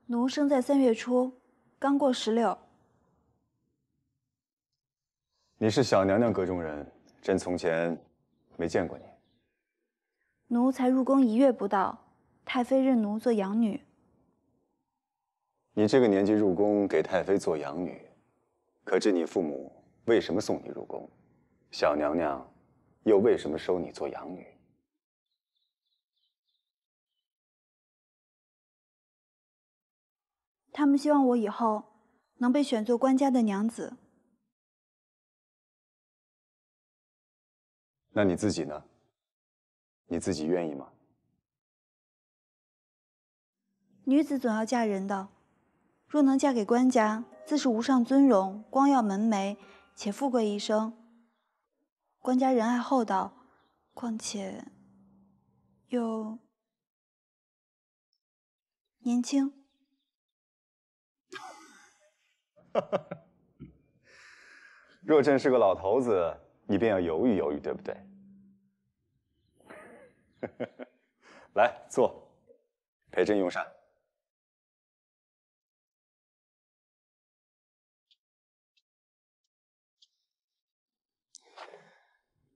奴生在3月初，刚过16。你是小娘娘阁中人，朕从前没见过你。奴才入宫1月不到，太妃认奴做养女。你这个年纪入宫给太妃做养女，可知你父母为什么送你入宫？小娘娘又为什么收你做养女？他们希望我以后能被选做官家的娘子。那你自己呢？你自己愿意吗？女子总要嫁人的，若能嫁给官家，自是无上尊荣，光耀门楣，且富贵一生。官家仁爱厚道，况且又年轻。若朕是个老头子，你便要犹豫犹豫，对不对？来，坐，陪朕用膳。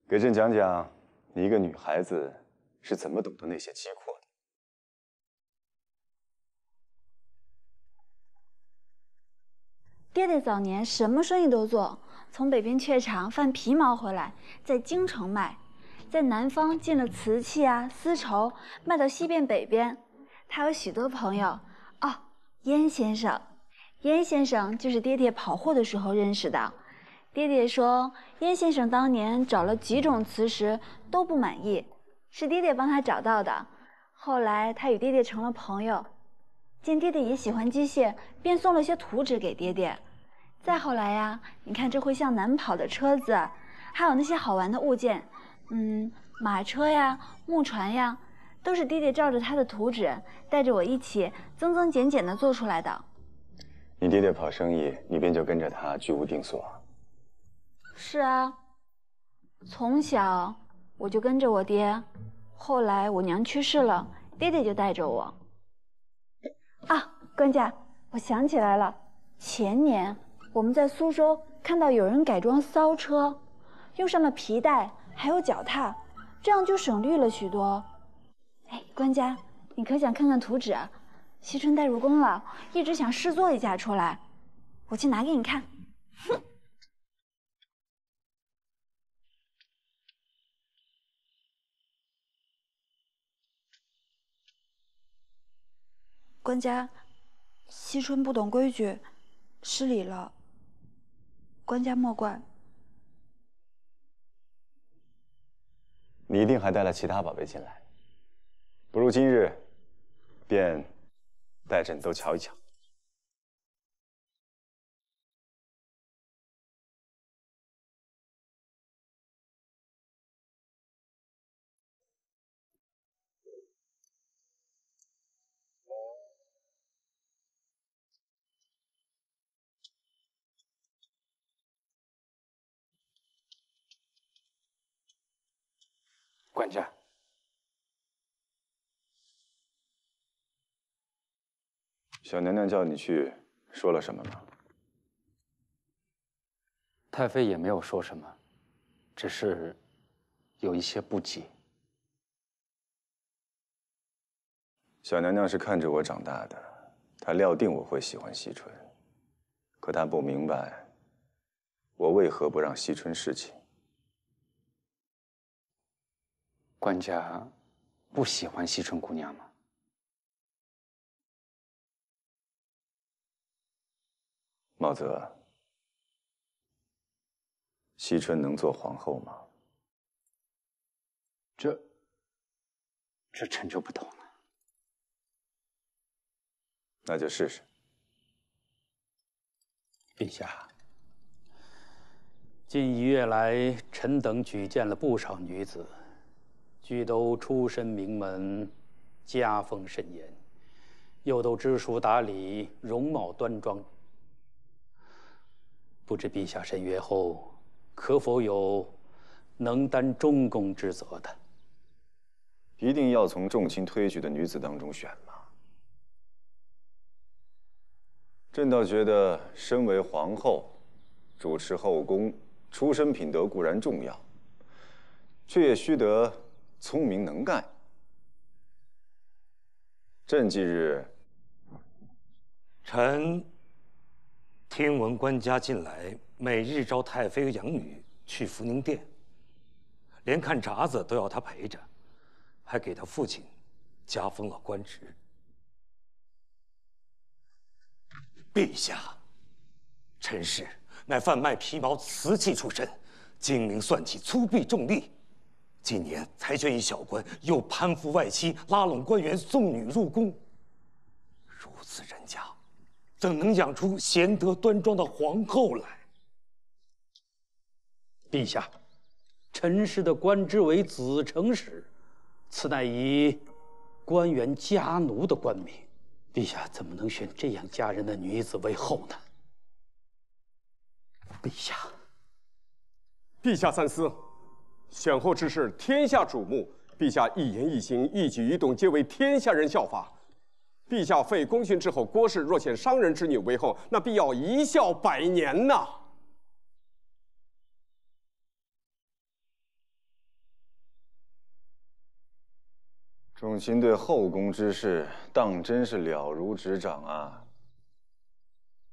给朕讲讲，你一个女孩子是怎么懂得那些机阔的？爹爹早年什么生意都做，从北边雀场贩皮毛回来，在京城卖，在南方进了瓷器啊、丝绸，卖到西边、北边。他有许多朋友哦，燕先生，燕先生就是爹爹跑货的时候认识的。爹爹说，燕先生当年找了几种瓷石都不满意，是爹爹帮他找到的。后来他与爹爹成了朋友，见爹爹也喜欢机械，便送了些图纸给爹爹。再后来呀，你看这会向南跑的车子，还有那些好玩的物件，马车呀、木船呀，都是爹爹照着他的图纸，带着我一起增增减减的做出来的。你爹爹跑生意，你便就跟着他居无定所。是啊，从小我就跟着我爹，后来我娘去世了，爹爹就带着我。啊，官家，我想起来了，前年我们在苏州看到有人改装骚车，用上了皮带，还有脚踏，这样就省力了许多。哎，官家，你可想看看图纸？惜春带入宫了，一直想试做一架出来，我去拿给你看。哼。官家，惜春不懂规矩，失礼了，官家莫怪。你一定还带了其他宝贝进来，不如今日便带朕都瞧一瞧。管家，小娘娘叫你去，说了什么吗？太妃也没有说什么，只是有一些不解。小娘娘是看着我长大的，她料定我会喜欢惜春，可她不明白我为何不让惜春侍寝。官家不喜欢惜春姑娘吗？茂泽，惜春能做皇后吗？这臣就不懂了。那就试试。陛下，近1月来，臣等举荐了不少女子。俱都出身名门，家风甚严，又都知书达理，容貌端庄。不知陛下审阅后，可否有能担中宫之责的？一定要从众卿推举的女子当中选吗？朕倒觉得，身为皇后，主持后宫出身品德固然重要，却也须得聪明能干。朕近日，臣听闻官家近来每日召太妃和养女去福宁殿，连看闸子都要他陪着，还给他父亲加封了官职。陛下，臣氏乃贩卖皮毛瓷器出身，精明算计，粗鄙重利。今年才选一小官，又攀附外戚，拉拢官员，送女入宫。如此人家，怎能养出贤德端庄的皇后来？陛下，臣氏的官职为子承使，此乃以官员家奴的官名。陛下怎么能选这样佳人的女子为后呢？陛下，陛下三思，选后之事天下瞩目，陛下一言一行、一举一动皆为天下人效法。陛下废功勋之后，郭氏若选商人之女为后，那必要一笑百年呐！众卿对后宫之事当真是了如指掌啊！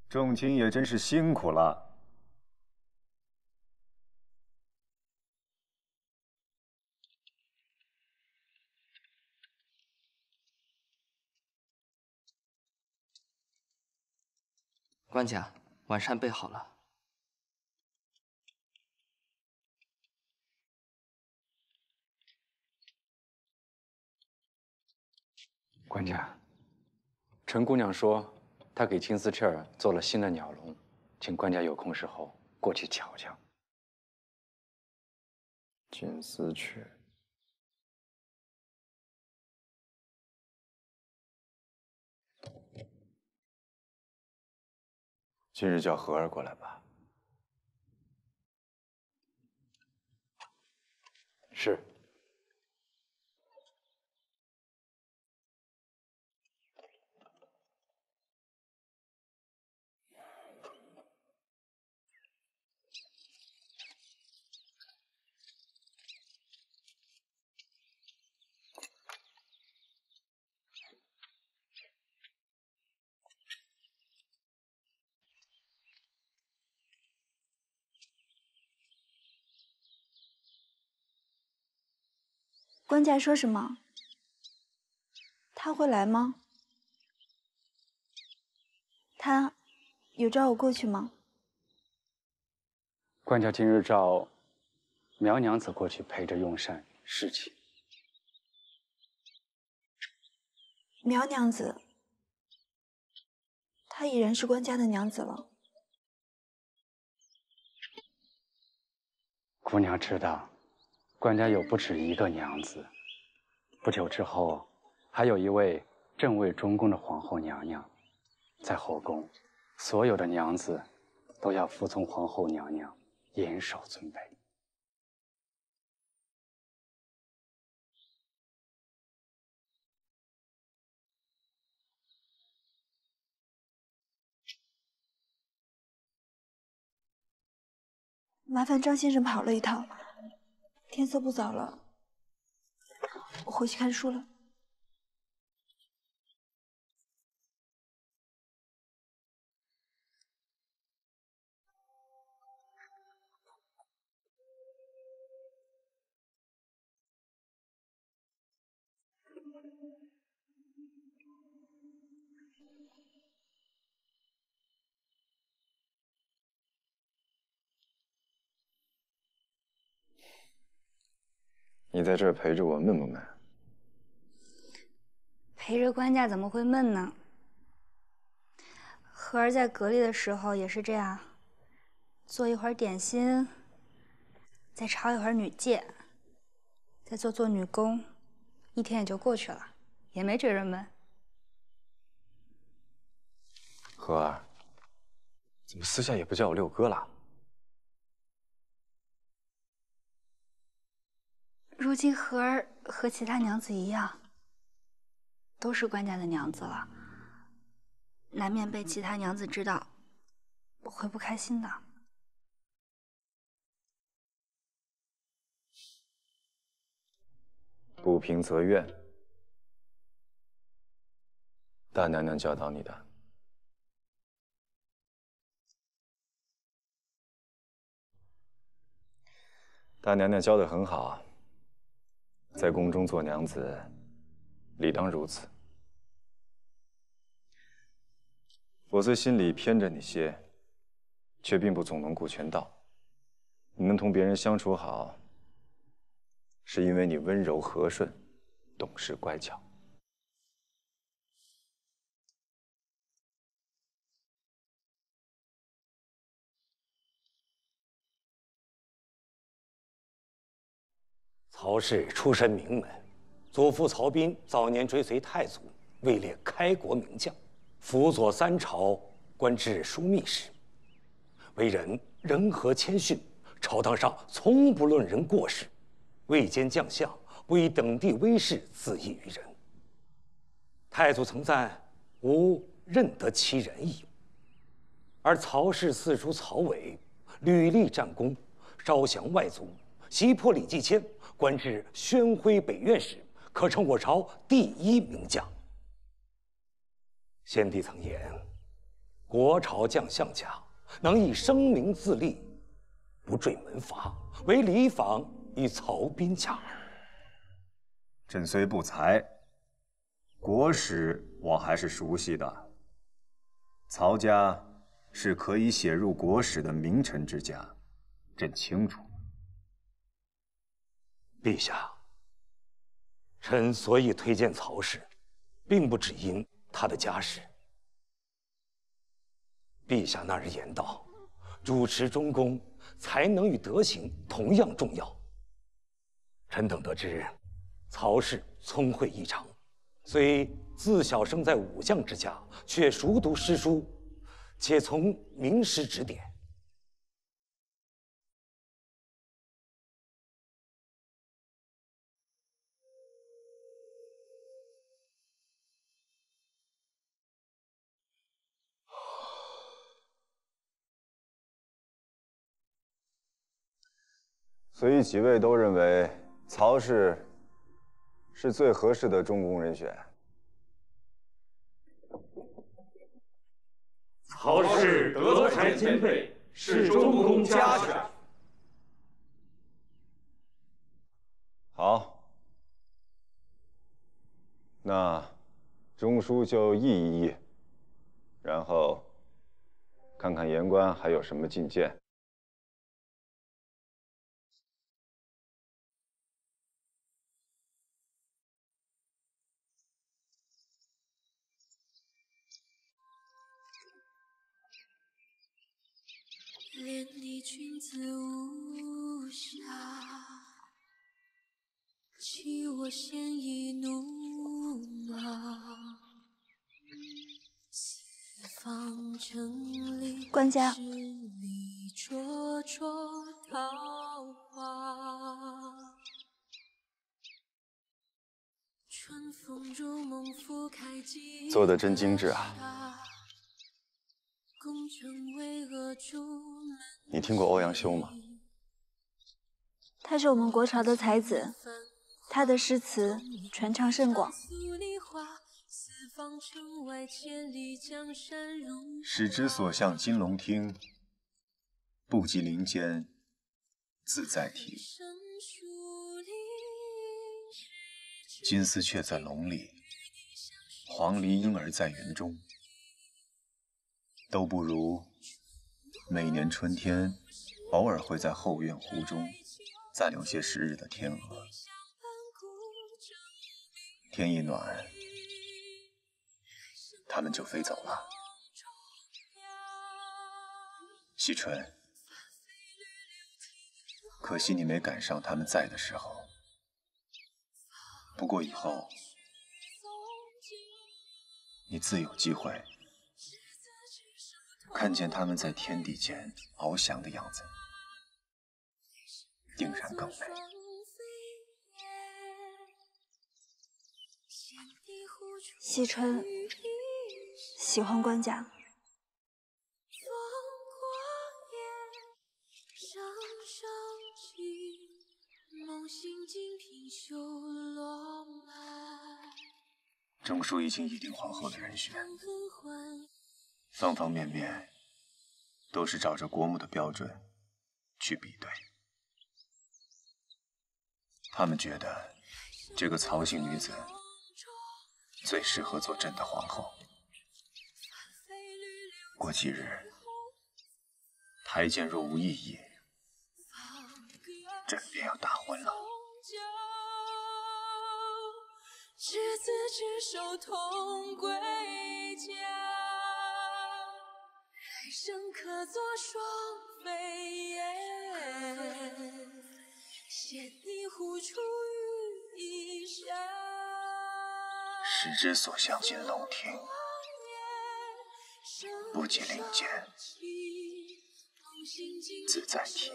众卿也真是辛苦了。官家，晚膳备好了。官家，陈姑娘说她给金丝雀做了新的鸟笼，请官家有空时候过去瞧瞧。金丝雀。今日叫荷儿过来吧。是。官家说什么？他会来吗？他有召我过去吗？官家今日召苗娘子过去陪着用膳侍寝。苗娘子，她已然是官家的娘子了。姑娘知道，官家有不止一个娘子。不久之后，还有一位正位中宫的皇后娘娘，在后宫，所有的娘子都要服从皇后娘娘，严守尊卑。麻烦张先生跑了一趟，天色不早了，我回去看书了。你在这儿陪着我闷不闷？陪着官家怎么会闷呢？荷儿在阁里的时候也是这样，做一会儿点心，再抄一会儿女诫，再做女工，一天也就过去了，也没觉着闷。荷儿，怎么私下也不叫我六哥了？如今荷儿和其他娘子一样，都是官家的娘子了，难免被其他娘子知道，我会不开心的。不平则怨。大娘娘教导你的。大娘娘教得很好，在宫中做娘子，理当如此。我虽心里偏着你些，却并不总能顾全道。你能同别人相处好，是因为你温柔和顺，懂事乖巧。曹氏出身名门，祖父曹彬早年追随太祖，位列开国名将，辅佐三朝，官至枢密使。为人仁和谦逊，朝堂上从不论人过失，位兼将相，不以等地威势自缢于人。太祖曾赞吾任得其人矣。而曹氏四叔曹伟屡立战功，招降外族，袭破李继迁，官至宣徽北院使，可称我朝第一名将。先帝曾言：“国朝将相家，能以声名自立，不坠门阀，唯礼访与曹彬洽耳。”朕虽不才，国史我还是熟悉的。曹家是可以写入国史的名臣之家，朕清楚。陛下，臣所以推荐曹氏，并不只因他的家世。陛下那日言道，主持中宫，才能与德行同样重要。臣等得知，曹氏聪慧异常，虽自小生在武将之家，却熟读诗书，且从名师指点。所以几位都认为曹氏是最合适的中宫人选。曹氏德才兼备，是中宫佳选。好，那中书就议一议，然后看看言官还有什么进谏。怜你君子无暇，弃我先一怒马。四方城里官家，十里灼灼桃花。春风如梦拂开几做得真精致啊！你听过欧阳修吗？他是我们国朝的才子，他的诗词传唱甚广。使之所向金龙听，不及林间自在啼。金丝雀在笼里，黄鹂鹰儿在园中。都不如每年春天偶尔会在后院湖中暂留些时日的天鹅。天一暖，它们就飞走了。惜春，可惜你没赶上它们在的时候。不过以后，你自有机会看见他们在天地间翱翔的样子，定然更美。惜春喜欢官家。梦醒尽平修罗。中书已经议定皇后的人选，方方面面都是照着国母的标准去比对。他们觉得这个曹姓女子最适合做朕的皇后。过几日，台谏若无异议，朕便要大婚了。执子之手，同归家。来生可作双飞燕，携你护出羽衣裳。时之所向进龙庭，不及令箭，自在啼。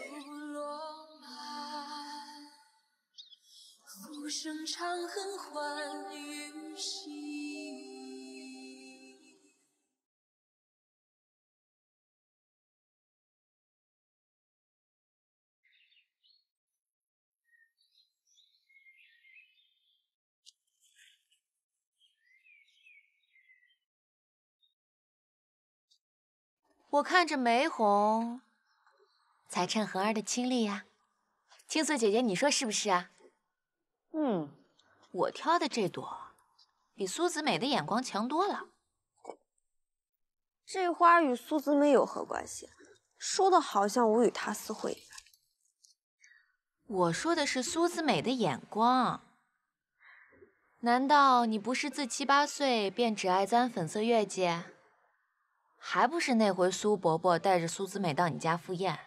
浮生长恨换于心。我看着没红，才趁荷儿的清丽呀。青素姐姐，你说是不是啊？我挑的这朵，比苏子美的眼光强多了。这花与苏子美有何关系？说的好像我与她私会一样。我说的是苏子美的眼光。难道你不是自7、8岁便只爱簪粉色月季？还不是那回苏伯伯带着苏子美到你家赴宴，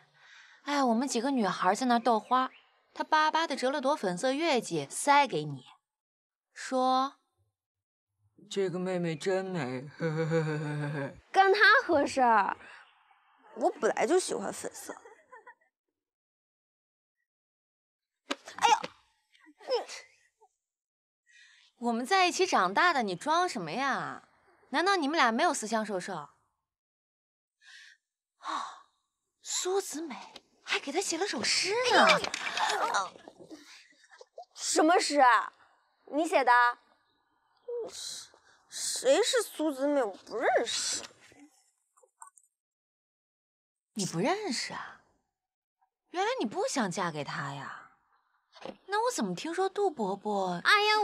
哎，我们几个女孩在那斗花，他巴巴的折了朵粉色月季塞给你，说：“这个妹妹真美。”干她何事儿？我本来就喜欢粉色。哎呦，我们在一起长大的，你装什么呀？难道你们俩没有私相授受？啊，苏子美还给他写了首诗呢。什么诗啊？你写的？谁是苏子美？我不认识。你不认识啊？原来你不想嫁给他呀？那我怎么听说杜伯伯？哎呀，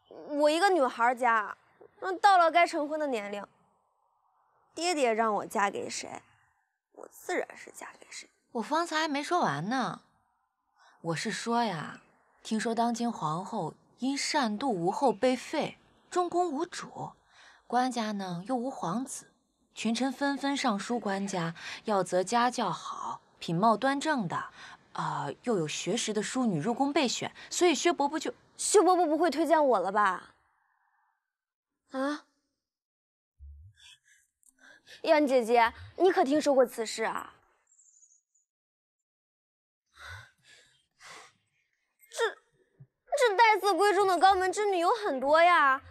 我一个女孩家，到了该成婚的年龄，爹爹让我嫁给谁，我自然是嫁给谁。我方才还没说完呢，我是说呀，听说当今皇后因善妒无后被废，中宫无主，官家呢又无皇子，群臣纷纷上书官家，要择家教好、品貌端正的，又有学识的淑女入宫备选，所以薛伯伯就……薛伯伯不会推荐我了吧？啊？燕姐姐，你可听说过此事啊？这待字闺中的高门之女有很多呀，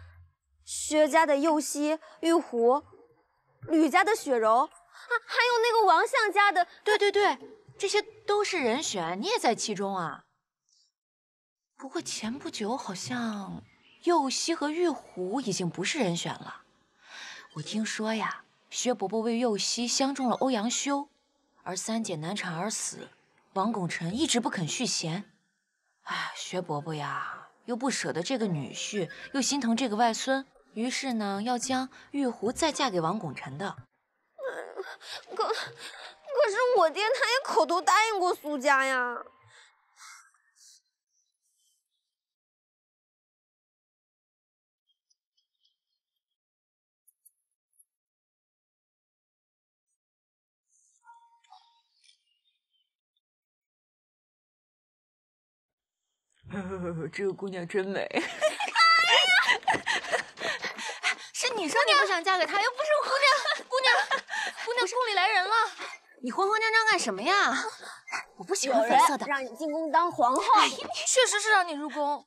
薛家的右熙、玉壶，吕家的雪柔，还有那个王相家的……对，这些都是人选，你也在其中啊。不过前不久好像右熙和玉壶已经不是人选了。我听说呀，薛伯伯为右熙相中了欧阳修，而三姐难产而死，王拱辰一直不肯续弦。哎，薛伯伯呀，又不舍得这个女婿，又心疼这个外孙，于是呢，要将玉壶再嫁给王拱辰的。可是我爹他也口头答应过苏家呀。这个姑娘真美。是你说你不想嫁给他，又不是我。姑娘，宫里来人了，你慌慌张张干什么呀？我不喜欢粉色的。让你进宫当皇后。确实是让你入宫。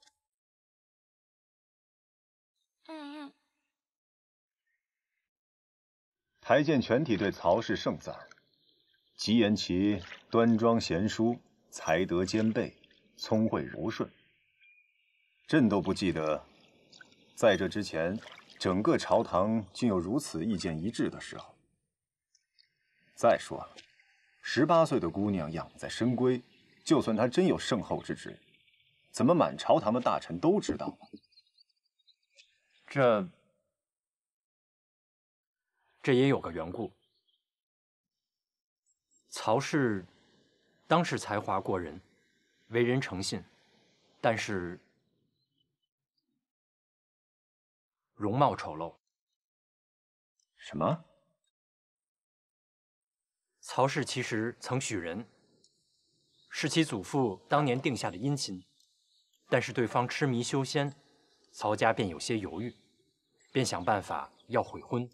台谏全体对曹氏盛赞，极言其端庄贤淑，才德兼备，聪慧柔顺。朕都不记得在这之前，整个朝堂竟有如此意见一致的时候。再说了，18岁的姑娘养在深闺，就算她真有圣后之职，怎么满朝堂的大臣都知道呢？这也有个缘故。曹氏当是才华过人，为人诚信，但是容貌丑陋。什么？曹氏其实曾许人，是其祖父当年定下的姻亲，但是对方痴迷修仙，曹家便有些犹豫，便想办法要悔婚。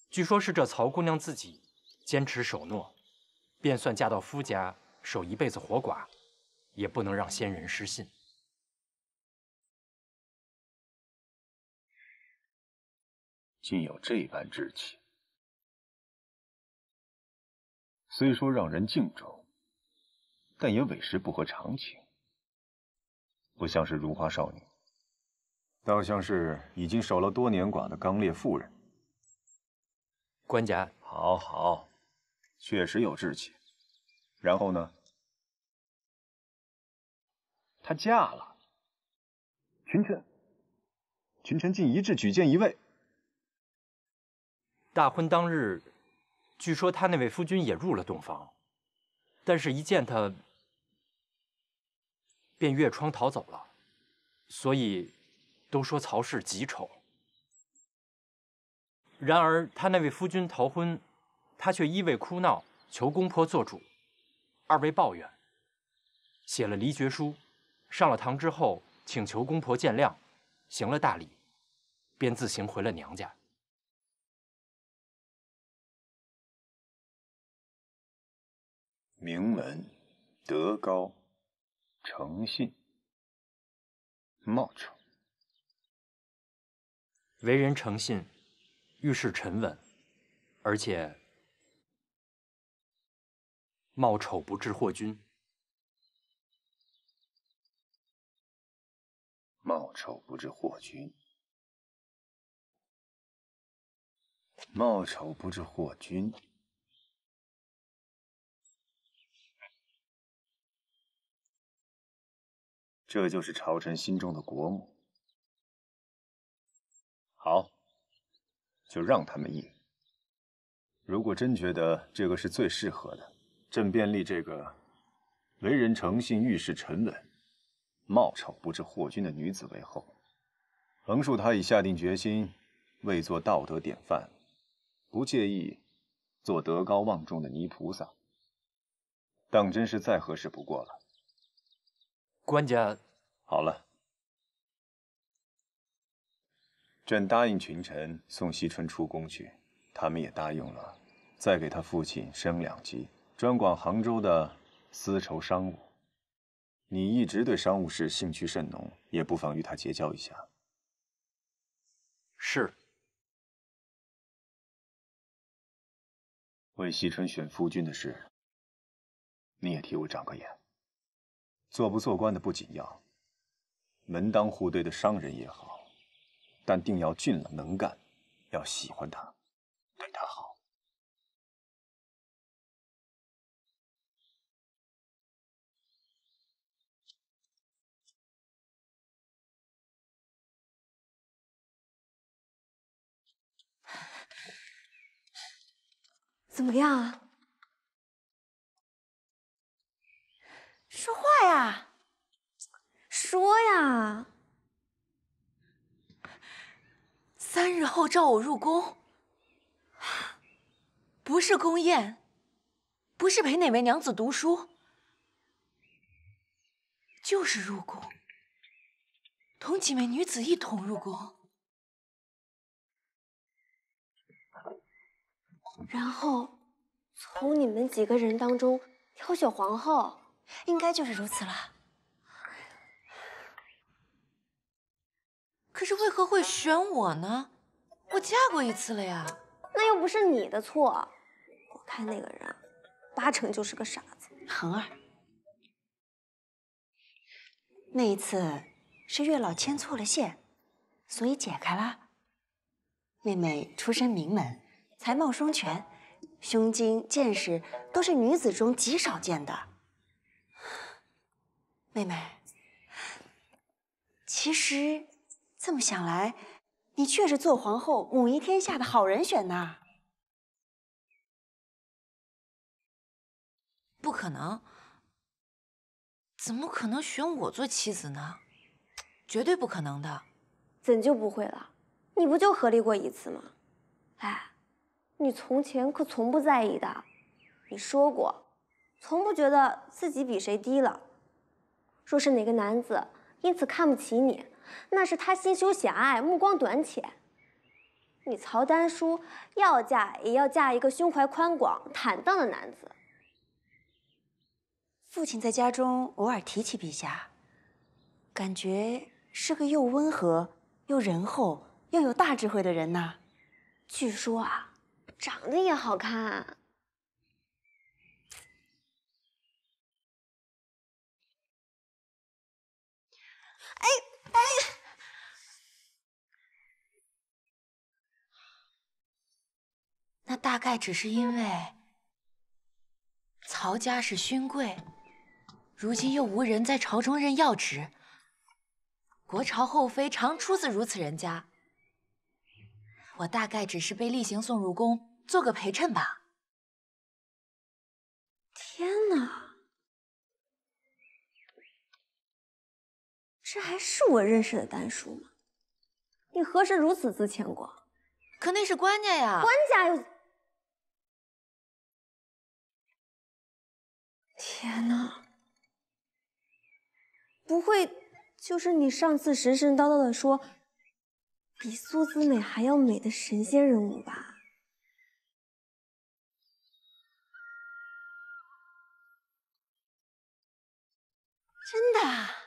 据说是这曹姑娘自己坚持守诺，便算嫁到夫家，守一辈子活寡，也不能让先人失信。竟有这般志气，虽说让人敬重，但也委实不合常情。不像是如花少女，倒像是已经守了多年寡的刚烈妇人。官家，好好，确实有志气。然后呢？她嫁了，群臣竟一致举荐一位。大婚当日，据说他那位夫君也入了洞房，但是一见他，便越窗逃走了，所以都说曹氏极丑。然而他那位夫君逃婚，他却一味哭闹，求公婆做主，二位抱怨，写了离绝书，上了堂之后请求公婆见谅，行了大礼，便自行回了娘家。名门、德高、诚信、貌丑，为人诚信，遇事沉稳，而且貌丑不致祸君。貌丑不致祸君，貌丑不致祸君。这就是朝臣心中的国母。好，就让他们议。如果真觉得这个是最适合的，朕便立这个为人诚信、遇事沉稳、貌丑不致祸君的女子为后。横竖她已下定决心，为做道德典范，不介意做德高望重的泥菩萨，当真是再合适不过了。官家，好了，朕答应群臣送惜春出宫去，他们也答应了，再给他父亲升2级，专管杭州的丝绸商务。你一直对商务事兴趣甚浓，也不妨与他结交一下。是。为惜春选夫君的事，你也替我长个眼。做不做官的不紧要，门当户对的商人也好，但定要俊朗能干，要喜欢他，对他好。怎么样啊？说话呀！说呀！3日后召我入宫，不是宫宴，不是陪哪位娘子读书，就是入宫，同几位女子一同入宫，然后从你们几个人当中挑选皇后。应该就是如此了。可是为何会选我呢？我嫁过1次了呀。那又不是你的错。我看那个人8成就是个傻子。恒儿，那一次是月老牵错了线，所以解开了。妹妹出身名门，才貌双全，胸襟见识都是女子中极少见的。妹妹，其实这么想来，你确实做皇后母仪天下的好人选呐。不可能，怎么可能选我做妻子呢？绝对不可能的。怎就不会了？你不就合力过一次吗？哎，你从前可从不在意的，你说过，从不觉得自己比谁低了。若是哪个男子因此看不起你，那是他心胸狭隘，目光短浅。你曹丹书要嫁也要嫁一个胸怀宽广、坦荡的男子。父亲在家中偶尔提起陛下，感觉是个又温和又仁厚又有大智慧的人呐。据说啊，长得也好看。哎，那大概只是因为曹家是勋贵，如今又无人在朝中任要职，国朝后妃常出自如此人家。我大概只是被例行送入宫，做个陪衬吧。天哪，这还是我认识的丹叔吗？你何时如此自谦过？可那是官家呀。官家又……天哪，不会就是你上次神神叨叨的说比苏子美还要美的神仙人物吧？真的？